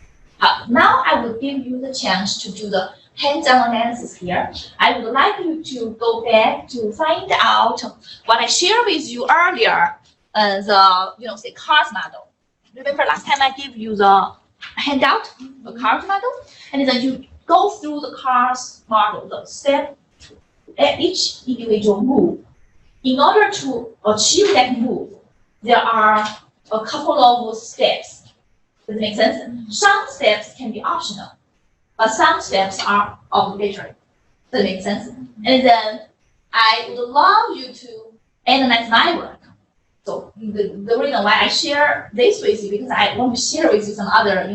Now I will give you the chance to do the hands-on analysis here. I would like you to go back to find out what I shared with you earlier, say CARS model. Remember last time I gave you the handout, the CARS model, and then you go through the CARS model, the step at each individual move. In order to achieve that move, there are a couple of steps. Does it make sense? Some steps can be optional, but some steps are obligatory. Does it make sense? And then I would love you to analyze my work. So the reason why I share this with you because I want to share with you some other,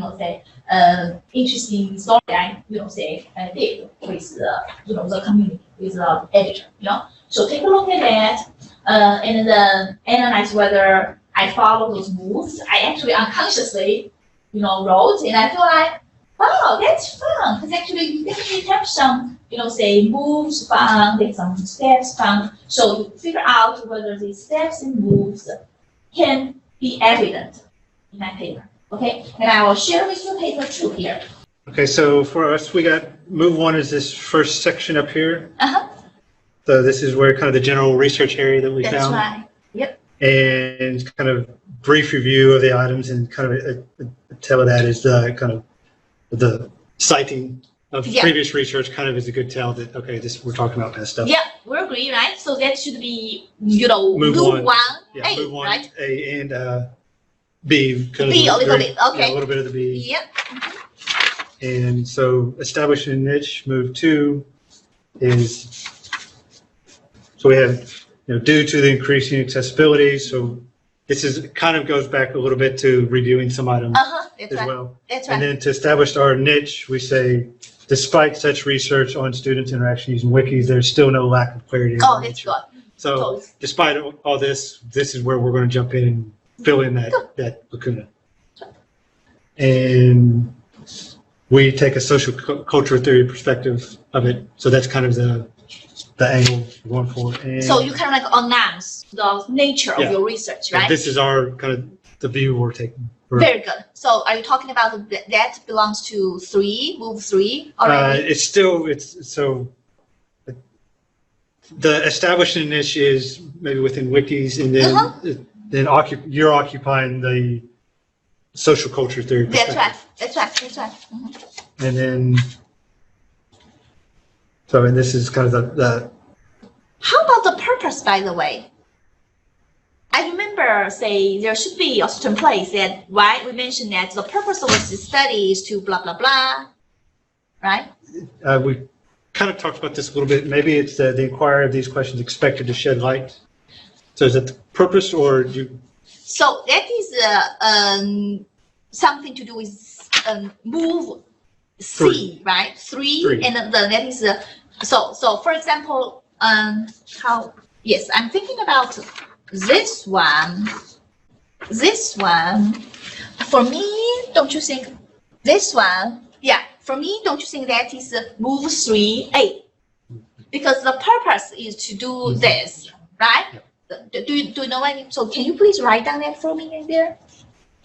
interesting story I, did with the community, with the editor, So take a look at that, and then analyze whether I follow those moves. I actually unconsciously, wrote, and I feel like, wow, that's fun, because actually you definitely have some, moves found and some steps found. So you figure out whether these steps and moves can be evident in my paper. Okay, and I will share with you paper 2 here. Okay, so for us, we got move 1 is this first section up here. So this is where kind of the general research area that we That's found. right. Yep. And kind of brief review of the items, and kind of a tail of that is the kind of the citing of previous research kind of is a good tell that, okay, we're talking about past stuff. Yeah, we agree, right? So that should be, move 1, yeah, A, move 1, right? A, and B. B a little bit, okay. Yeah, a little bit of the B. Yep. And so establishing a niche, move 2 is, so we have, due to the increasing accessibility. So this is kind of goes back a little bit to reviewing some items That's as right. well. That's right. And then to establish our niche, we say, despite such research on student interaction using wikis, there's still no lack of clarity. Oh, that's good. So Totally. despite all this, this is where we're going to jump in and fill in that lacuna. And we take a social culture theory perspective of it. So that's kind of the angle we're going for. And So you kind of like announce the nature of your research, right? This is our kind of the view we're taking. Very good. So are you talking about that belongs to 3, move 3 already? So the establishing niche is maybe within wikis, and then you're occupying the social culture theory. That's right. And then, and this is kind of the. How about the purpose, by the way? I remember, say, there should be a certain place that, why we mentioned that the purpose of this study is to blah, blah, blah, right? We kind of talked about this a little bit. Maybe it's the inquiry of these questions expected to shed light. So is it the purpose or you? So that is something to do with move C, right? 3, and then that is, so for example, yes, I'm thinking about this one, for me, don't you think this one, for me, don't you think that is move 3A? Because the purpose is to do this, right? Do you know what I mean? So can you please write down that for me in there?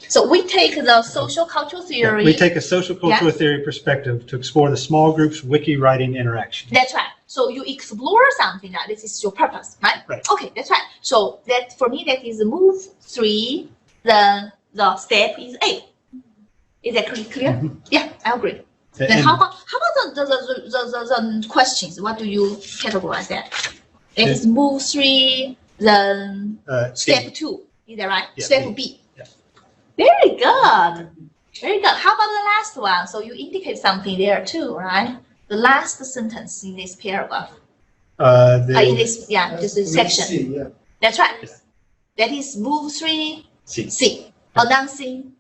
So we take the social cultural theory. We take a social cultural theory perspective to explore the small groups wiki writing interaction. That's right. So you explore something that this is your purpose, right? Right. Okay, that's right. So that for me, that is move 3. The the step is A. Is that clear? Mhm. Yeah, I agree. Then And- how about the questions? What do you categorize that? It is move 3, then step 2. Is that right? Yeah, Step B. B. Yeah. Very good. Very good. How about the last one? So you indicate something there too, right? The last sentence in this paragraph. In this, this section. C, yeah. That's right. Yeah. That is move 3, C. C. Announcing,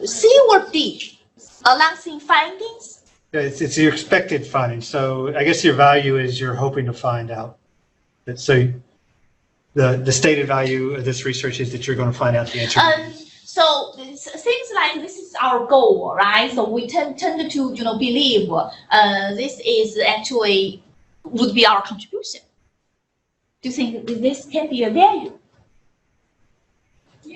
C or D? Announcing findings. It's your expected findings. So I guess your value is you're hoping to find out. So the stated value of this research is that you're going to find out the answer. So things like this is our goal, right? So we tend to believe this is actually would be our contribution. Do you think this can be a value?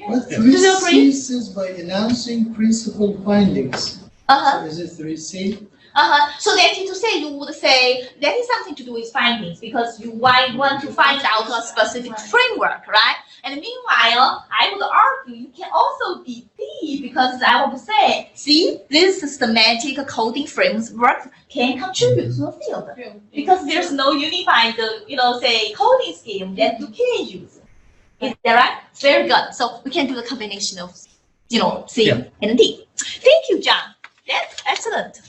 What Do you 3C agree? says by announcing principal findings. Uh-huh. So is it 3C? So that is to say, you would say that is something to do with findings because you might want to find out a specific framework, right? And meanwhile, I would argue you can also be D because I would say, see, this systematic coding framework can contribute to the field because there's no unified, say coding scheme that you can use. Is that right? Very good. So we can do the combination of, C Yeah. and D. Thank you, John. That's excellent.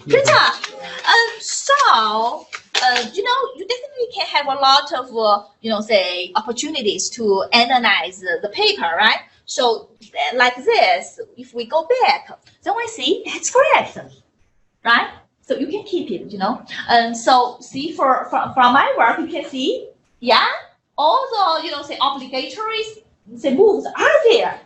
Good job. So, you definitely can have a lot of, say, opportunities to analyze the paper, right? So, like this, if we go back, then we see it's correct, right? So you can keep it, And so, see, from my work, you can see, yeah, all the, say, obligatory, say, moves are there.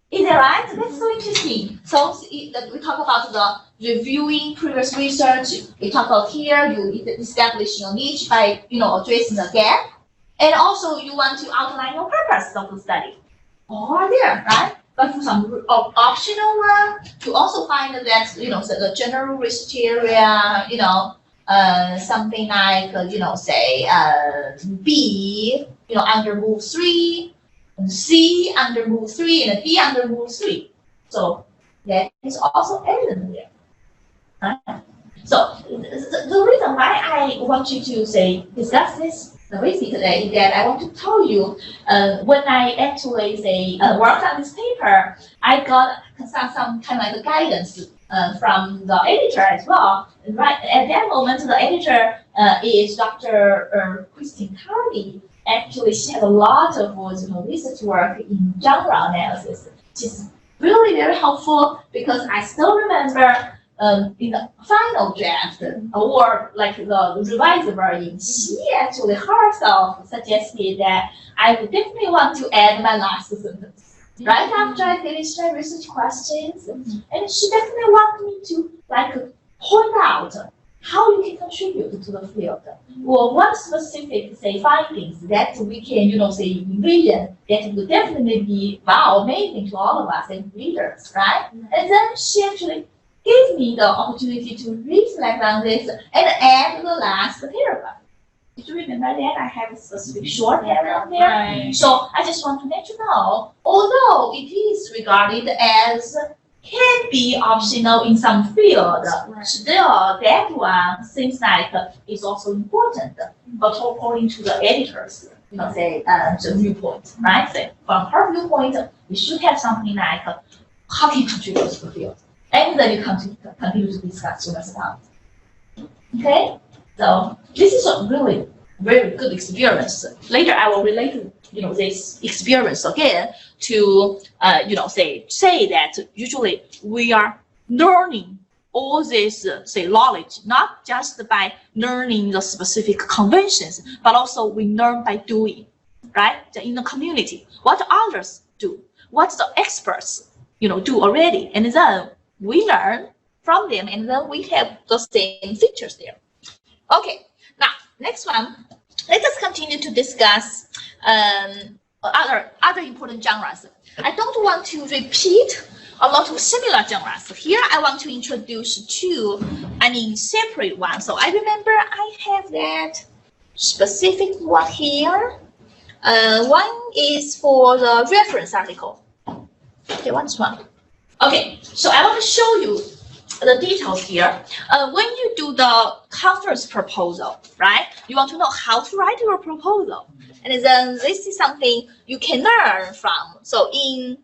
Is that right? That's so interesting. So we talk about the reviewing previous research. We talk about here, you establish your niche by, addressing the gap. And also you want to outline your purpose of the study. All are there, right? But for some optional one, you also find that, the general research area, something like, say, B, under move 3, and C under move 3, and D under move 3. So that is also evident here. Right? So the reason why I want you to discuss this with me today is that I want to tell you when I actually worked on this paper, I got some kind of like guidance from the editor as well. Right at that moment, the editor is Dr. Christine Carney. Actually, she had a lot of research work in genre analysis, which is really very helpful because I still remember in the final draft or like the revised version, she actually herself suggested that I would definitely want to add my last sentence right after I finished my research questions, and she definitely wanted me to point out how you can contribute to the field. Well, one specific, findings that we can, envision that would definitely be, wow, amazing to all of us and readers, right? And then she actually gave me the opportunity to reflect on this and add the last paragraph. Did you remember that? I have a specific short paragraph there. Right. So I just want to let you know, although it is regarded as can be optional in some field, still that one seems like is also important, but according to the editors, the viewpoint, right? So from her viewpoint, we should have something like how can you contribute to the field, and then you continue to discuss your methodology. Okay, so this is a really very good experience. Later, I will relate this experience again to say that usually we are learning all this knowledge not just by learning the specific conventions, but also we learn by doing, right? In the community, what others do, what the experts do already, and then we learn from them, and then we have the same features there. Okay, now next one. Let us continue to discuss other important genres. I don't want to repeat a lot of similar genres. Here I want to introduce two, separate ones. So I remember I have that specific one here. One is for the reference article. Okay, what's one? Okay, so I want to show you the details here. When you do the conference proposal, right? You want to know how to write your proposal. And then this is something you can learn from. So in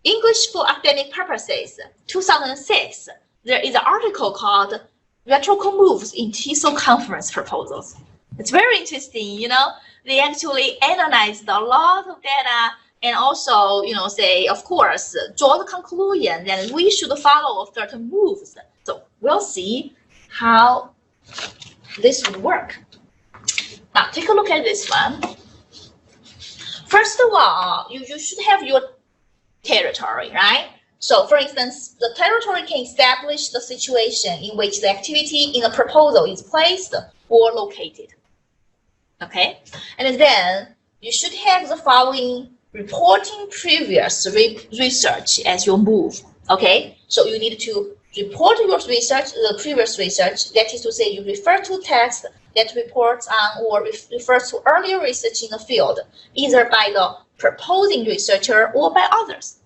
English for Academic Purposes, 2006, there is an article called Rhetorical Moves in TESOL Conference Proposals. It's very interesting, you know. They actually analyzed a lot of data and also, you know, say, of course, draw the conclusion that we should follow certain moves. So we'll see how this would work. Now, take a look at this one. First of all, you should have your territory, right? So, for instance, the territory can establish the situation in which the activity in a proposal is placed or located. Okay? And then you should have the following: reporting previous research as your move. Okay? So you need to report your research, the previous research. That is to say, you refer to text that reports on or refers to earlier research in the field, either by the proposing researcher or by others.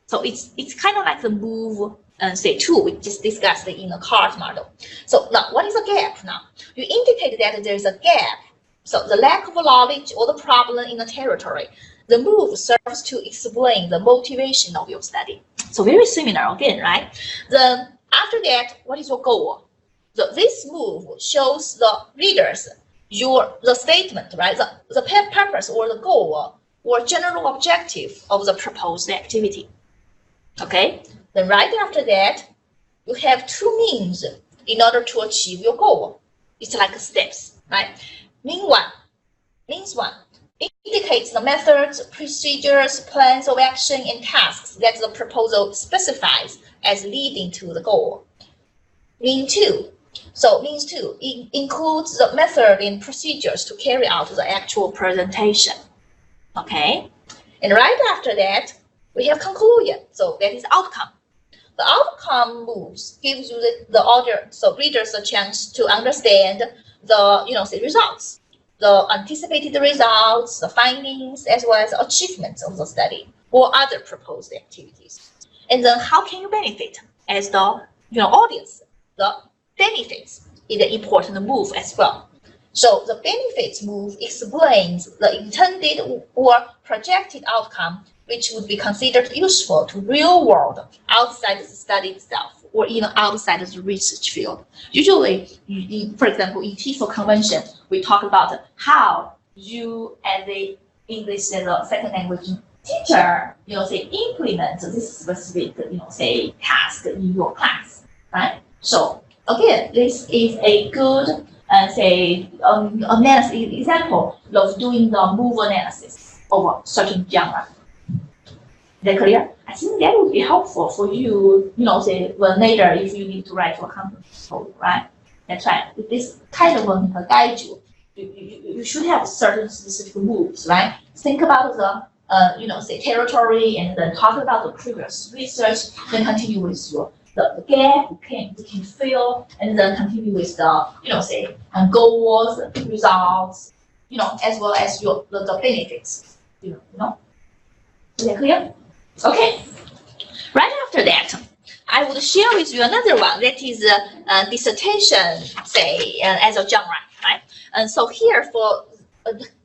So it's kind of like the move, say, 2 we just discussed in the CART model. So now, what is a gap now? You indicate that there is a gap. So the lack of knowledge or the problem in the territory. The move serves to explain the motivation of your study. So very similar again, right? Then after that, what is your goal? So this move shows the readers the statement, right? The purpose or the goal or general objective of the proposed activity. Okay? Then right after that, you have 2 means in order to achieve your goal. It's like steps, right? Means one indicates the methods, procedures, plans of action, and tasks that the proposal specifies as leading to the goal. Means 2. So means 2 includes the method and procedures to carry out the actual presentation. Okay? And right after that, we have conclusion. So that is outcome. The outcome moves gives you the audience, so readers, a chance to understand the, you know, say, results, the anticipated results, the findings, as well as achievements of the study or other proposed activities. And then how can you benefit as the, you know, audience? The benefits is an important move as well. So the benefits move explains the intended or projected outcome which would be considered useful to real world outside the study itself or even outside of the research field. Usually, for example, in TESOL convention, we talk about how you as a English as a second language teacher, you know, say, implement this specific, you know, say, task in your class, right? So again, this is a good, say, analysis example of doing the move analysis of a certain genre. Is that clear? I think that would be helpful for you, you know, say, when later if you need to write your conference proposal, right? That's right. If this kind of will guide you. You should have certain specific moves, right? Think about the, you know, say, territory, and then talk about the previous research, then continue with your the gap you can fill, and then continue with the, you know, say, goals, results, you know, as well as your the benefits, you know. Is that clear? Okay. Right after that, I would share with you another one that is dissertation, say, as a genre, right? And so here for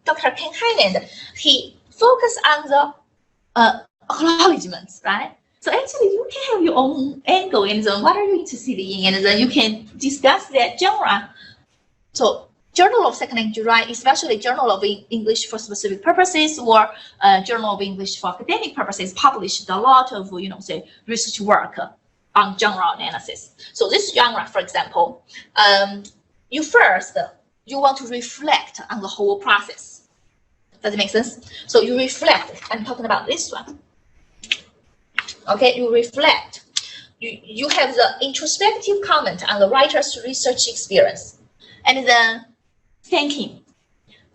Dr. Ken Hyland, he focused on the acknowledgements, right? So actually, you can have your own angle, and then what are you interested in, and then you can discuss that genre. So Journal of Second Language, right? Especially Journal of English for Specific Purposes or Journal of English for Academic Purposes published a lot of, you know, say, research work on genre analysis. So this genre, for example, you want to reflect on the whole process. Does it make sense? So you reflect. I'm talking about this one. Okay, you reflect. You have the introspective comment on the writer's research experience, and then thanking,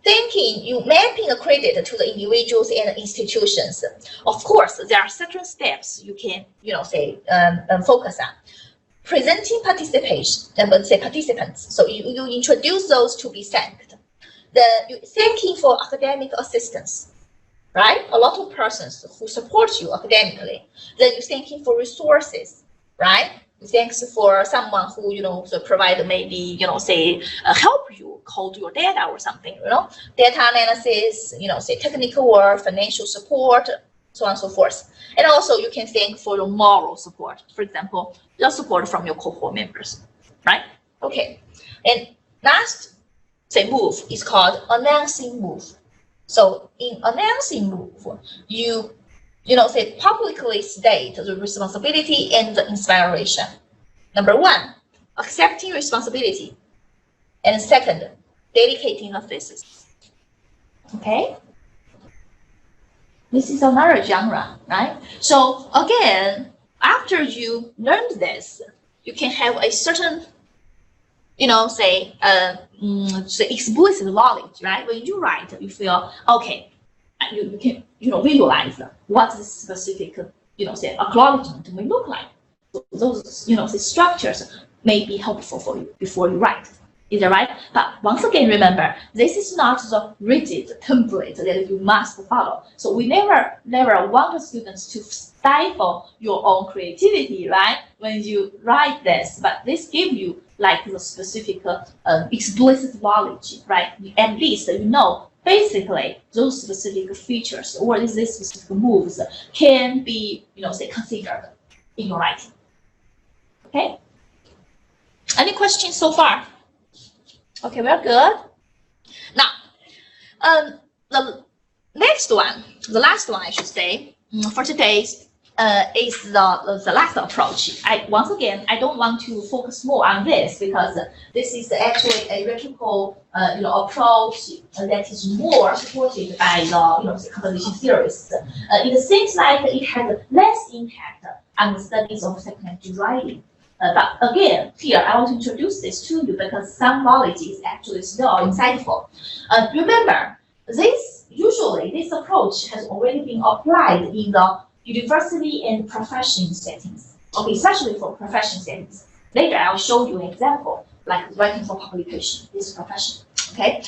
you mapping the credit to the individuals and institutions. Of course, there are certain steps you can, you know, say, focus on. Presenting participation, let's say participants. So you introduce those to be thanked. You thanking for academic assistance. right? A lot of persons who support you academically. Then you're thanking for resources, right? Thanks for someone who, so provide maybe, say, help you code your data or something, data analysis, say technical work, financial support, so on and so forth. And also you can thank for your moral support. For example, your support from your cohort members, right? Okay. And last, say, move is called announcing move. So in announcing move, you say publicly state the responsibility and the inspiration. Number one, accepting responsibility. And second, dedicating a thesis. Okay? This is another genre, right? So again, after you learned this, you can have a certain, say explicit knowledge, right? When you write, you feel, okay, you can, visualize what this specific, say acknowledgement may look like. So those, say structures may be helpful for you before you write. Is that right? But once again, remember, this is not the rigid template that you must follow. So we never want the students to stifle your own creativity, right? When you write this, but this gives you like the specific explicit knowledge, right? At least basically those specific features or these specific moves can be, say considered in your writing. Okay? Any questions so far? Okay, we're good. Now, the next one, the last one I should say, for today's is the last approach. Once again, I don't want to focus more on this because this is actually a rhetorical approach that is more supported by the composition theorists. It seems like it has less impact on the studies of second-language writing. But again, here I want to introduce this to you because some knowledge is actually still insightful. Remember, this approach has already been applied in the university and profession settings. Okay, especially for profession settings. Later, I'll show you an example, like writing for publication, this profession. Okay,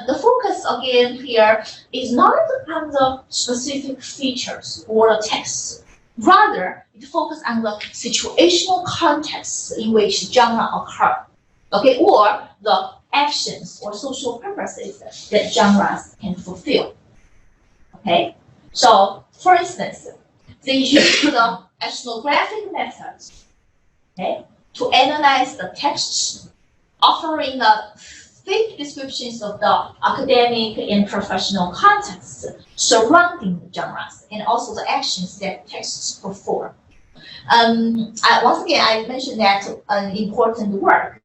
the focus again here is not on the specific features or the text. Rather, it focuses on the situational context in which genre occur, okay, or the actions or social purposes that genres can fulfill. Okay, so for instance, they use the ethnographic methods, okay, to analyze the texts, offering the thick descriptions of the academic and professional contexts surrounding the genres and also the actions that texts perform. Once again, I mentioned that an important work,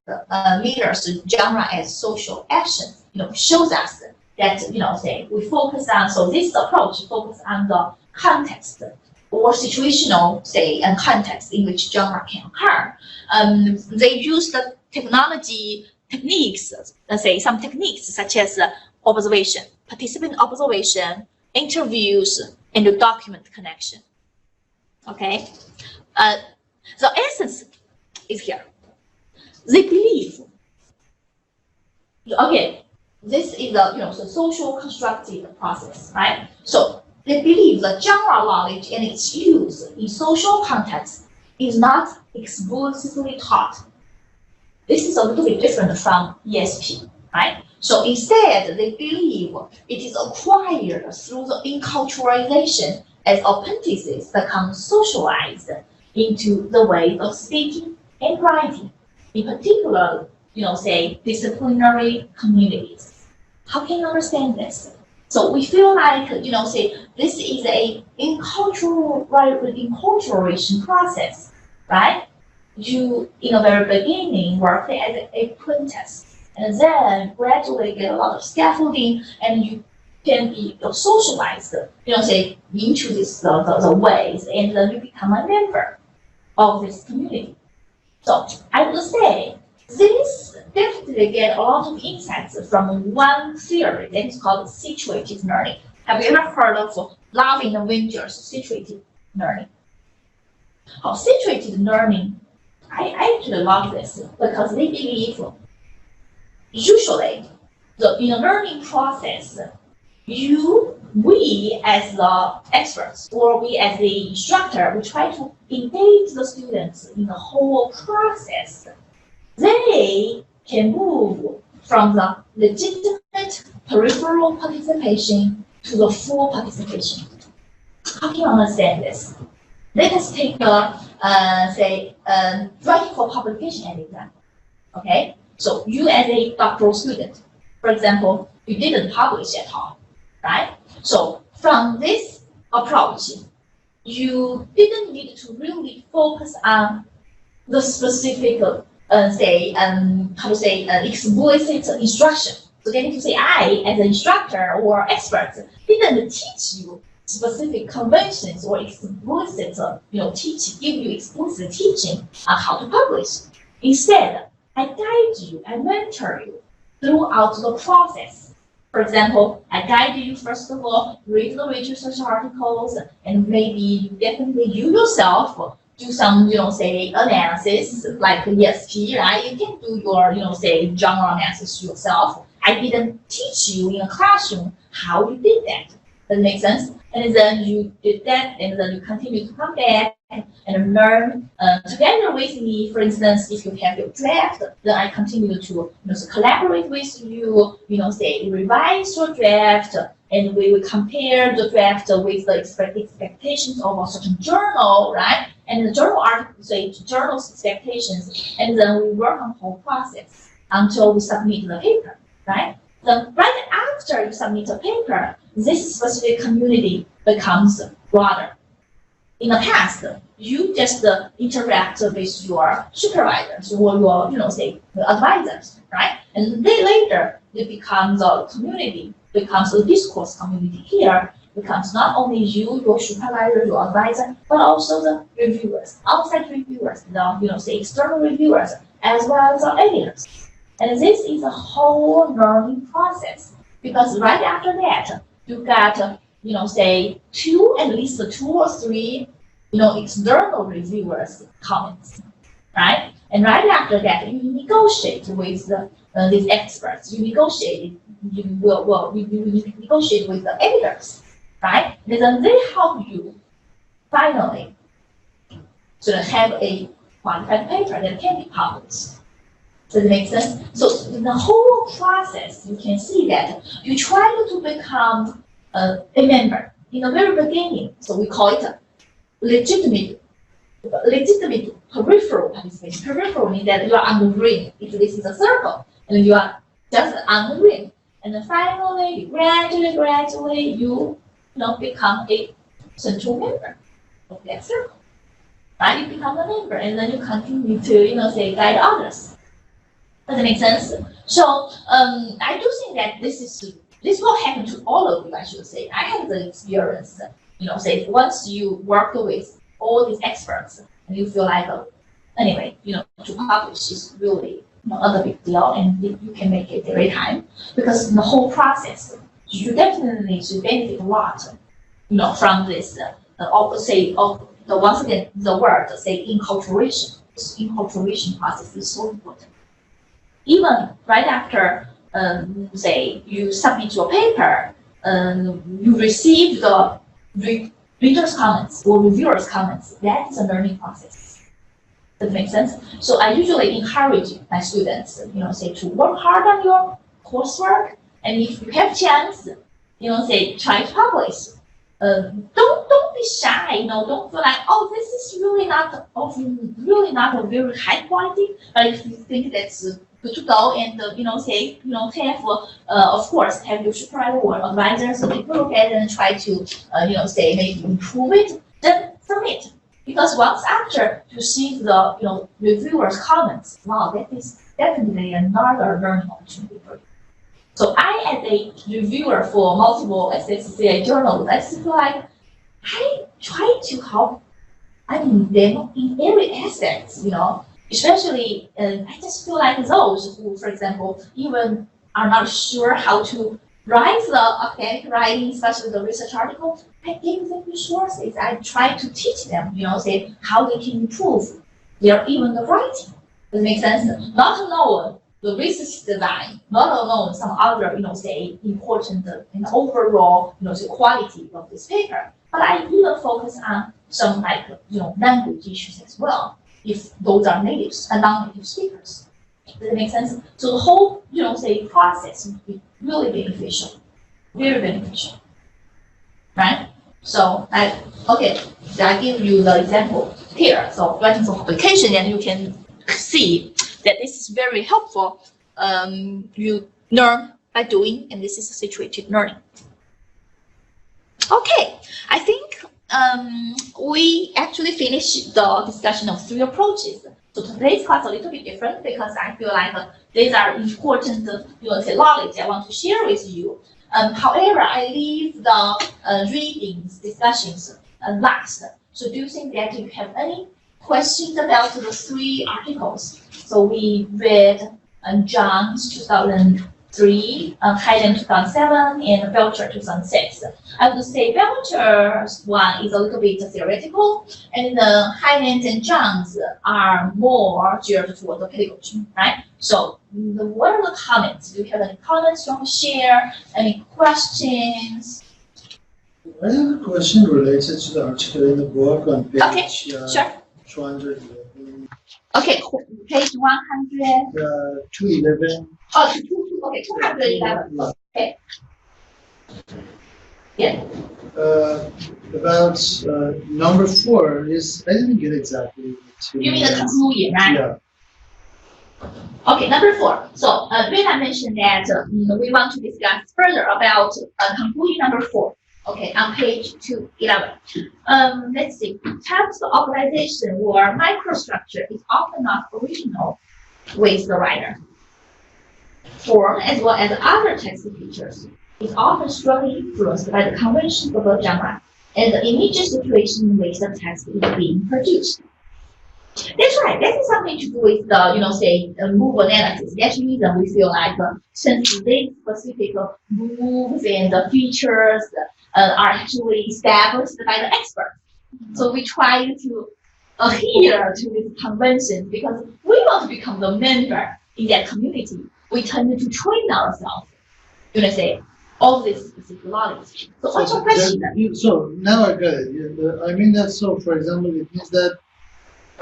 Miller's Genre as Social Action, shows us that, say we focus on, so this approach focuses on the context or situational, say, and context in which genre can occur. They use the techniques, let's say some techniques such as observation, participant observation, interviews, and the document connection. Okay, the essence is here. They believe, again, this is a the social constructive process, right? So they believe that genre knowledge and its use in social context is not explicitly taught. This is a little bit different from ESP, right? So instead, they believe it is acquired through the enculturation as apprentices become socialized into the way of speaking and writing, in particular, say disciplinary communities. How can you understand this? So we feel like, say this is a enculturation process, right? You, in the very beginning, work as an apprentice, and then gradually get a lot of scaffolding, and you can be socialized, say into this the ways, and then you become a member of this community. So I would say this definitely get a lot of insights from one theory that is called situated learning. Have you ever heard of Love in Avengers situated learning? Situated learning, I actually love this because they believe usually in the learning process, you we as the experts or we as the instructor, we try to engage the students in the whole process. They can move from the legitimate peripheral participation to the full participation. How can you understand this? Let us take writing for publication as an example. Okay, so you as a doctoral student, for example, you didn't publish at all, right? So from this approach, you didn't need to really focus on the specific, explicit instruction. So they need to say, I, as an instructor or expert, didn't teach you specific conventions or explicit, give you explicit teaching on how to publish. Instead, I guide you, I mentor you throughout the process. For example, I guide you, first of all, read the research articles, and maybe definitely you yourself do some, analysis, like ESP, right? You can do your, genre analysis yourself. I didn't teach you in a classroom how you did that. That makes sense? And then you did that, and then you continue to come back and learn together with me. For instance, if you have your draft, then I continue to collaborate with you, revise your draft, and we will compare the draft with the expectations of a certain journal, right? And the journal article, journal's expectations, and then we work on the whole process until we submit the paper, right? Then right after you submit a paper, this specific community becomes broader. In the past, you just interact with your supervisors or your, advisors, right? And then later, it becomes a community, becomes a discourse community here, becomes not only you, your supervisor, your advisor, but also the reviewers, outside reviewers, the external reviewers, as well as the editors. And this is a whole learning process, because right after that, you got, at least two or three, external reviewers' comments, right? And right after that, you negotiate with these experts. You negotiate with the editors, right? And then they help you finally to have a qualified paper that can be published. Does it make sense? So in the whole process, you can see that you try to become a member in the very beginning. So we call it legitimate peripheral participation. Peripheral means that you are on the ring. If this is a circle, and you are just on the ring, and then finally, gradually, you become a central member of that circle. Right? You become a member, and then you continue to guide others. Does it make sense? So I do think that this will happen to all of you, I should say. I had the experience, once you work with all these experts and you feel like, anyway, to publish is really not a big deal, and you can make it every time, because in the whole process, you definitely should benefit a lot, from this, once again, the word, inculturation. This inculturation process is so important. Even right after, you submit your paper, you receive the readers' comments or reviewers' comments. That is a learning process. Does that make sense? So I usually encourage my students, to work hard on your coursework, and if you have chance, try to publish. Don't be shy. Don't feel like, this is really not a very high quality. But if you think that's good to go, and have of course have your supervisor or advisor, so they look at it and try to maybe improve it, then submit. Because once after you see the reviewers' comments, wow, that is definitely another learning opportunity for you. So I, as a reviewer for multiple SSCA journals, I feel like I try to help them in every aspect, Especially, I just feel like those who, for example, even are not sure how to write the academic writing, especially the research article, I give them resources. I try to teach them, how they can improve even the writing. Does it make sense? Not alone, the research design, not alone some other, say important overall, say quality of this paper, but I even focus on some like, language issues as well, if those are natives and non-native speakers. Does that make sense? So the whole, say process would be really beneficial, very beneficial, right? So I give you the example here. So writing for publication, and you can see that this is very helpful. You learn by doing, and this is situated learning. Okay, I think we actually finished the discussion of 3 approaches. So today's class a little bit different because I feel like these are important, say knowledge I want to share with you. However, I leave the readings, discussions last. So do you think that you have any questions about the 3 articles? So we read John's 2003, Hayden 2007, and Belcher 2006. I would say Belcher's one is a little bit theoretical, and Hayden and John's are more geared toward the pedagogy, right? So what are the comments? Do you have any comments you want to share? Any questions? I have a question related to the article in the book on page Okay, sure. 211. Okay, page 100. 211. Oh, 211. Okay. Yeah. About number 4 is, I didn't get exactly. You mean the conclusion, right? Yeah. Okay, number 4. So, Rita mentioned that we want to discuss further about conclusion number 4. Okay, on page 211. Let's see. Text organization or microstructure is often not original with the writer. Form, as well as other text features, is often strongly influenced by the conventions of the genre and the immediate situation in which the text is being produced. That's right. That is something to do with the, say, move analysis. That's the reason we feel like since these specific moves and the features are actually established by the experts. So we try to adhere to these conventions because we want to become the member in that community. We tend to train ourselves, say, all these specific knowledge. So what's your question? So now I got it. I mean that, so for example, it means that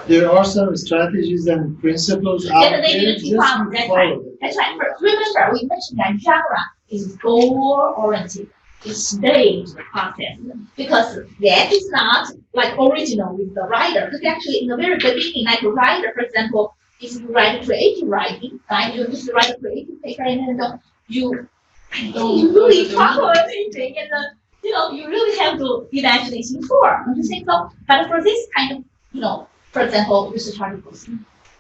there are some strategies and principles out That they there, need just to follow. to That's follow right. it. That's right. Remember, we mentioned that genre is goal-oriented. It's staged process because that is not like original with the writer. Because actually, in the very beginning, like a writer, for example, if you write creative writing, right? You just write a creative paper, and then you really follow anything, and you really have to imagination for. Don't you think so? But for this kind of, for example, research articles,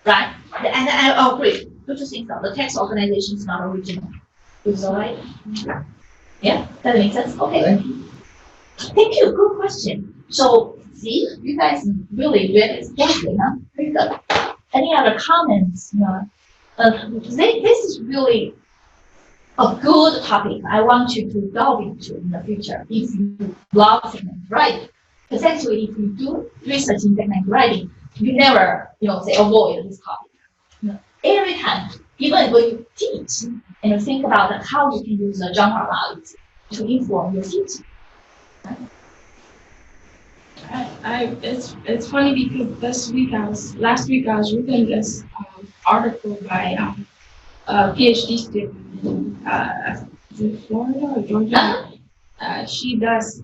right? And I agree. Don't you think so? The text organization is not original. Is that right? Yeah, that makes sense. Okay. Thank you. Thank you. Good question. So, see, you guys really read it carefully, huh? Very good. Any other comments? This is really a good topic I want you to delve into in the future if you love segment writing. Because actually, if you do research in segment writing, you never, say avoid this topic. Every time, even when you teach, and you think about how you can use the genre values to inform your teaching. It's funny because last week I was reading this article by a PhD student in Florida or Georgia. She does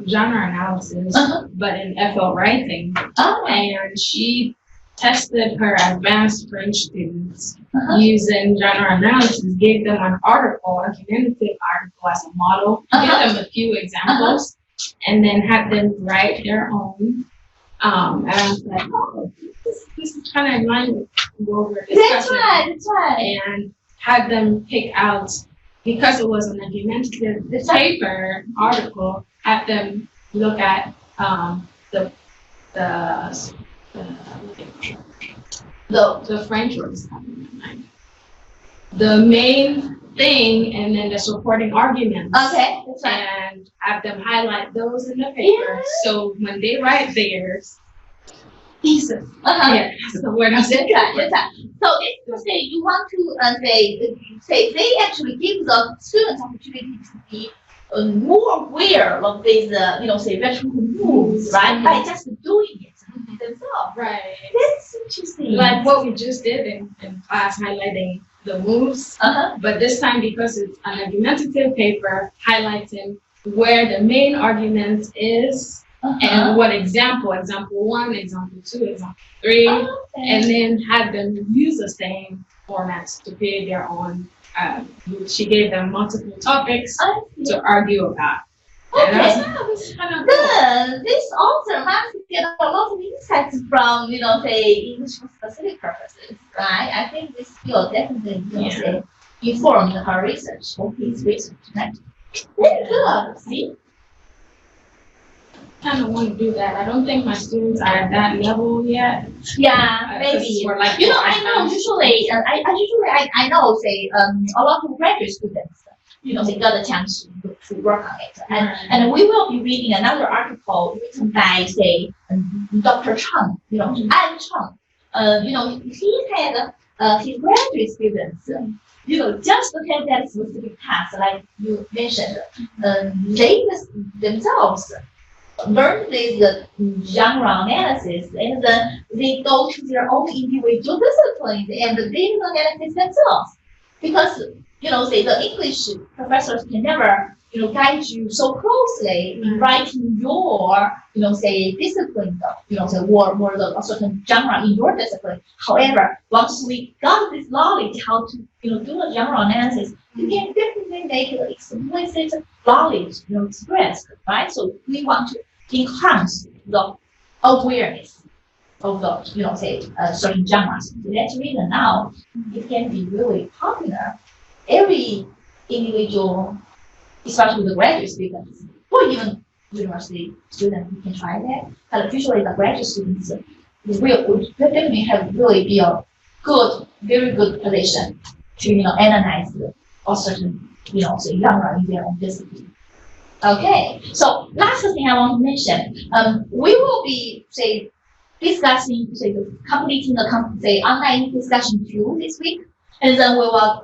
genre analysis, but in FL writing, and she tested her advanced French students using genre analysis, gave them an article, a argumentative article as a model, gave them a few examples, and then had them write their own. And I was like, oh, this is kind of in line with what we're discussing. That's right. And had them pick out, because it was an argumentative paper article, had them look at the French words coming to mind. The main thing, and then the supporting arguments. Okay, that's right. And have them highlight those in the paper. Yeah. So when they write theirs, thesis. Yeah, that's the word I said. That's right. So if say you want to say they actually give the students opportunity to be more aware of these say rhetorical moves, right? By just doing it themselves. Right. That's interesting. Like what we just did in class, highlighting the moves, but this time because it's an argumentative paper, highlighting where the main argument is and what example 1, example 2, example 3, and then have them use the same formats to create their own. She gave them multiple topics to argue about. Okay. That was kind of Good. This author must get a lot of insights from, say, English for specific purposes, right? I think this skill definitely, say, informed her research or his research, right? Very good. See? kind of want to do that. I don't think my students are at that level yet. Yeah, maybe. We're like, I know usually, I know, say, a lot of graduate students, they got a chance to work on it. And we will be reading another article written by, say, Dr. Chang, An Chang. He had his graduate students, just to have that specific task, like you mentioned, they themselves learn this genre analysis, and then they go to their own individual disciplines and they analyze themselves. Because, say the English professors can never, guide you so closely in writing your, say discipline, say or a certain genre in your discipline. However, once we got this knowledge how to, do a genre analysis, you can definitely make explicit knowledge, expressed, right? So we want to enhance the awareness of the, say, certain genres. So that's the reason now it can be really popular. Every individual, especially the graduate students, or even university students, you can try that. But usually the graduate students will definitely have really be a good, very good position to, analyze a certain, say, genre in their own discipline. Okay, so last thing I want to mention, we will be, say, discussing, say, completing the, say, online discussion tool this week, and then we will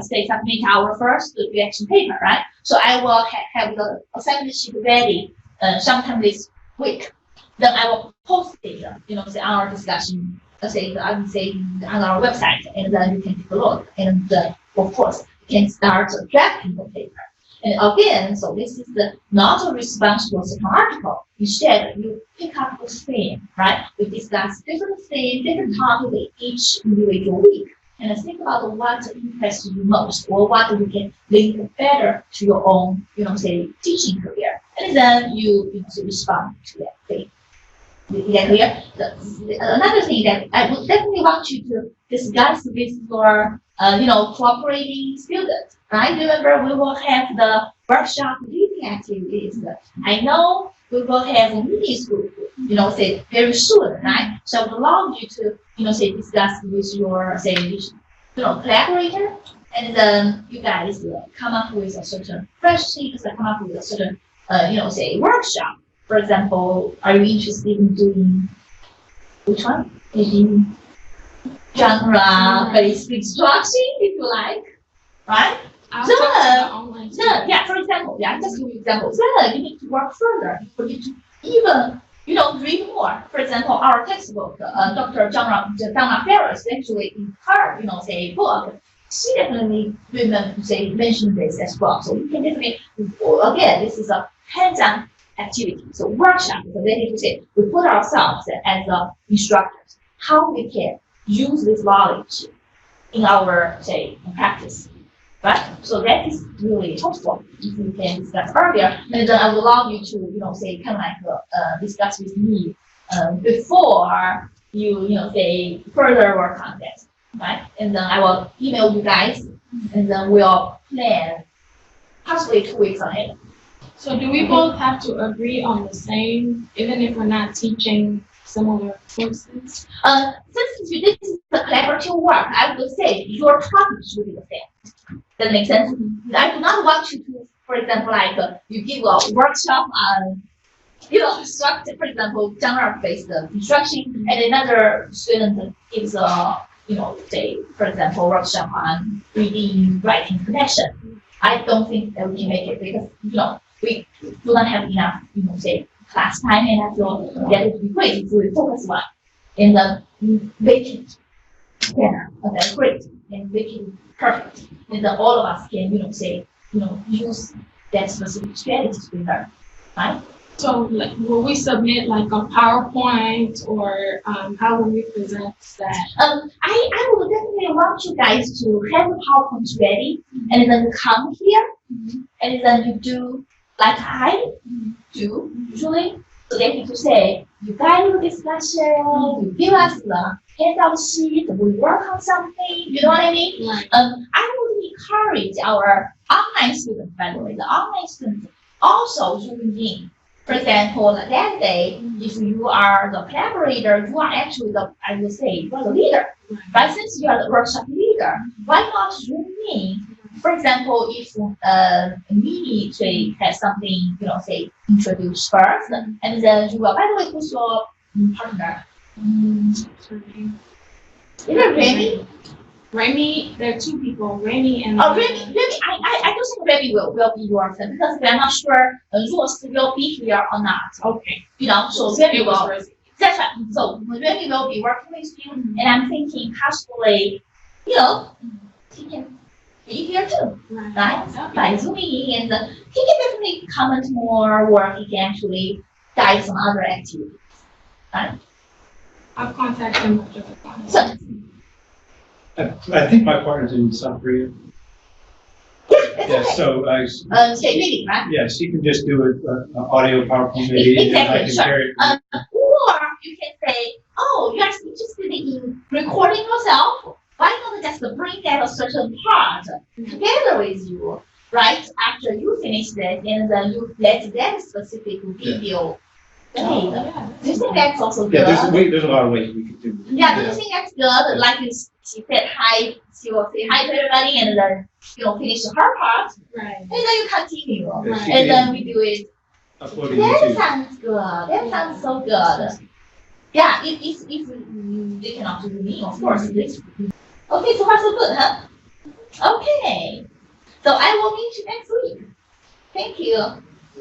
say, submit our first reaction paper, right? So I will have the assignment sheet ready sometime this week. Then I will post it, say, on our discussion, say, I would say on our website, and then you can take a look, and of course, you can start drafting the paper. And again, so this is not a response to a certain article. Instead, you pick up a theme, right? We discuss different themes, different topics each individual week, and think about what interests you most, or what you can link better to your own, say, teaching career, and then you respond to that thing. Is that clear? Another thing that I would definitely want you to discuss with your, cooperating students, right? Remember, we will have the workshop reading activities. I know we will have a mini group, say, very soon, right? So I would love you to, say, discuss with your, say, collaborator, and then you guys come up with a certain fresh things, come up with a certain, say, workshop. For example, are you interested in doing which one? Maybe genre-based instruction, if you like, right? For example, just give you example. Then you need to work further for you to even, read more. For example, our textbook, Dr. Dana Ferris, actually in her, say, book, she definitely mentioned this as well. So you can definitely, again, this is a hands-on activity. So workshop is related to say we put ourselves as instructors, how we can use this knowledge in our, say, practice, right? So that is really helpful if you can discuss earlier, and then I would allow you to, say, kind of like discuss with me before you, say, further work on that, right? And then I will email you guys, and then we'll plan possibly 2 weeks ahead. So do we both have to agree on the same, even if we're not teaching similar courses? Since this is a collaborative work, I would say your topic should be the same. That makes sense? I do not want you to, for example, like you give a workshop on, structure, for example, genre-based instruction, and another student gives a say, for example, workshop on reading, writing connection. I don't think that we can make it because, we do not have enough, say, class time and I feel that it would be great if we focus on in the vacant. Yeah, that's great and make it perfect. And then all of us can, say, use that specific strategy to learn, right? So, like, will we submit like a PowerPoint, or how will we present that? I would definitely want you guys to have the PowerPoint ready and then come here and then you do like I do usually. So they need to say, you guide the discussion, you give us the handout sheet, we work on something, you know what I mean? Right. I would encourage our online students, by the way, the online students also join in. For example, that day, if you are the collaborator, you are actually I would say, you are the leader. Right? Since you are the workshop leader, why not join in? For example, if Mimi say has something, say introduce first, and then you will, by the way, who's your partner? Is it Remy? Remy, there are two people, Remy and. Oh, Remy, I don't think Remy will be your friend because we are not sure Ross will be here or not. Okay. So Remy It was will. Rosie. That's right. So Remy will be working with you, and I'm thinking possibly, he can be here too, right? By zooming in, and he can definitely comment more, or he can actually guide some other activities, right? I'll contact him after the class. So I think my partner's in South Korea. yeah, that's Yeah, okay. so Say reading, right? yeah, she can just do an audio PowerPoint maybe, and I Exactly, can sure. carry it. Or you can say, oh, you are interested in recording yourself. Why not just bring that a certain part together with you, right? After you finish that, and then you let that specific video play. Do you think that's also good? Yeah, there's a lot of ways we could do it. Yeah, do you think that's good? Like she said hi, she will say hi to everybody, and then finish her part, Right. and then you continue, Yeah, she and can then we do it. upload it That to YouTube. sounds good. That sounds so good. Yeah, if they cannot do me, of course. Okay, so far so good, huh? Okay. So I will meet you next week. Thank you.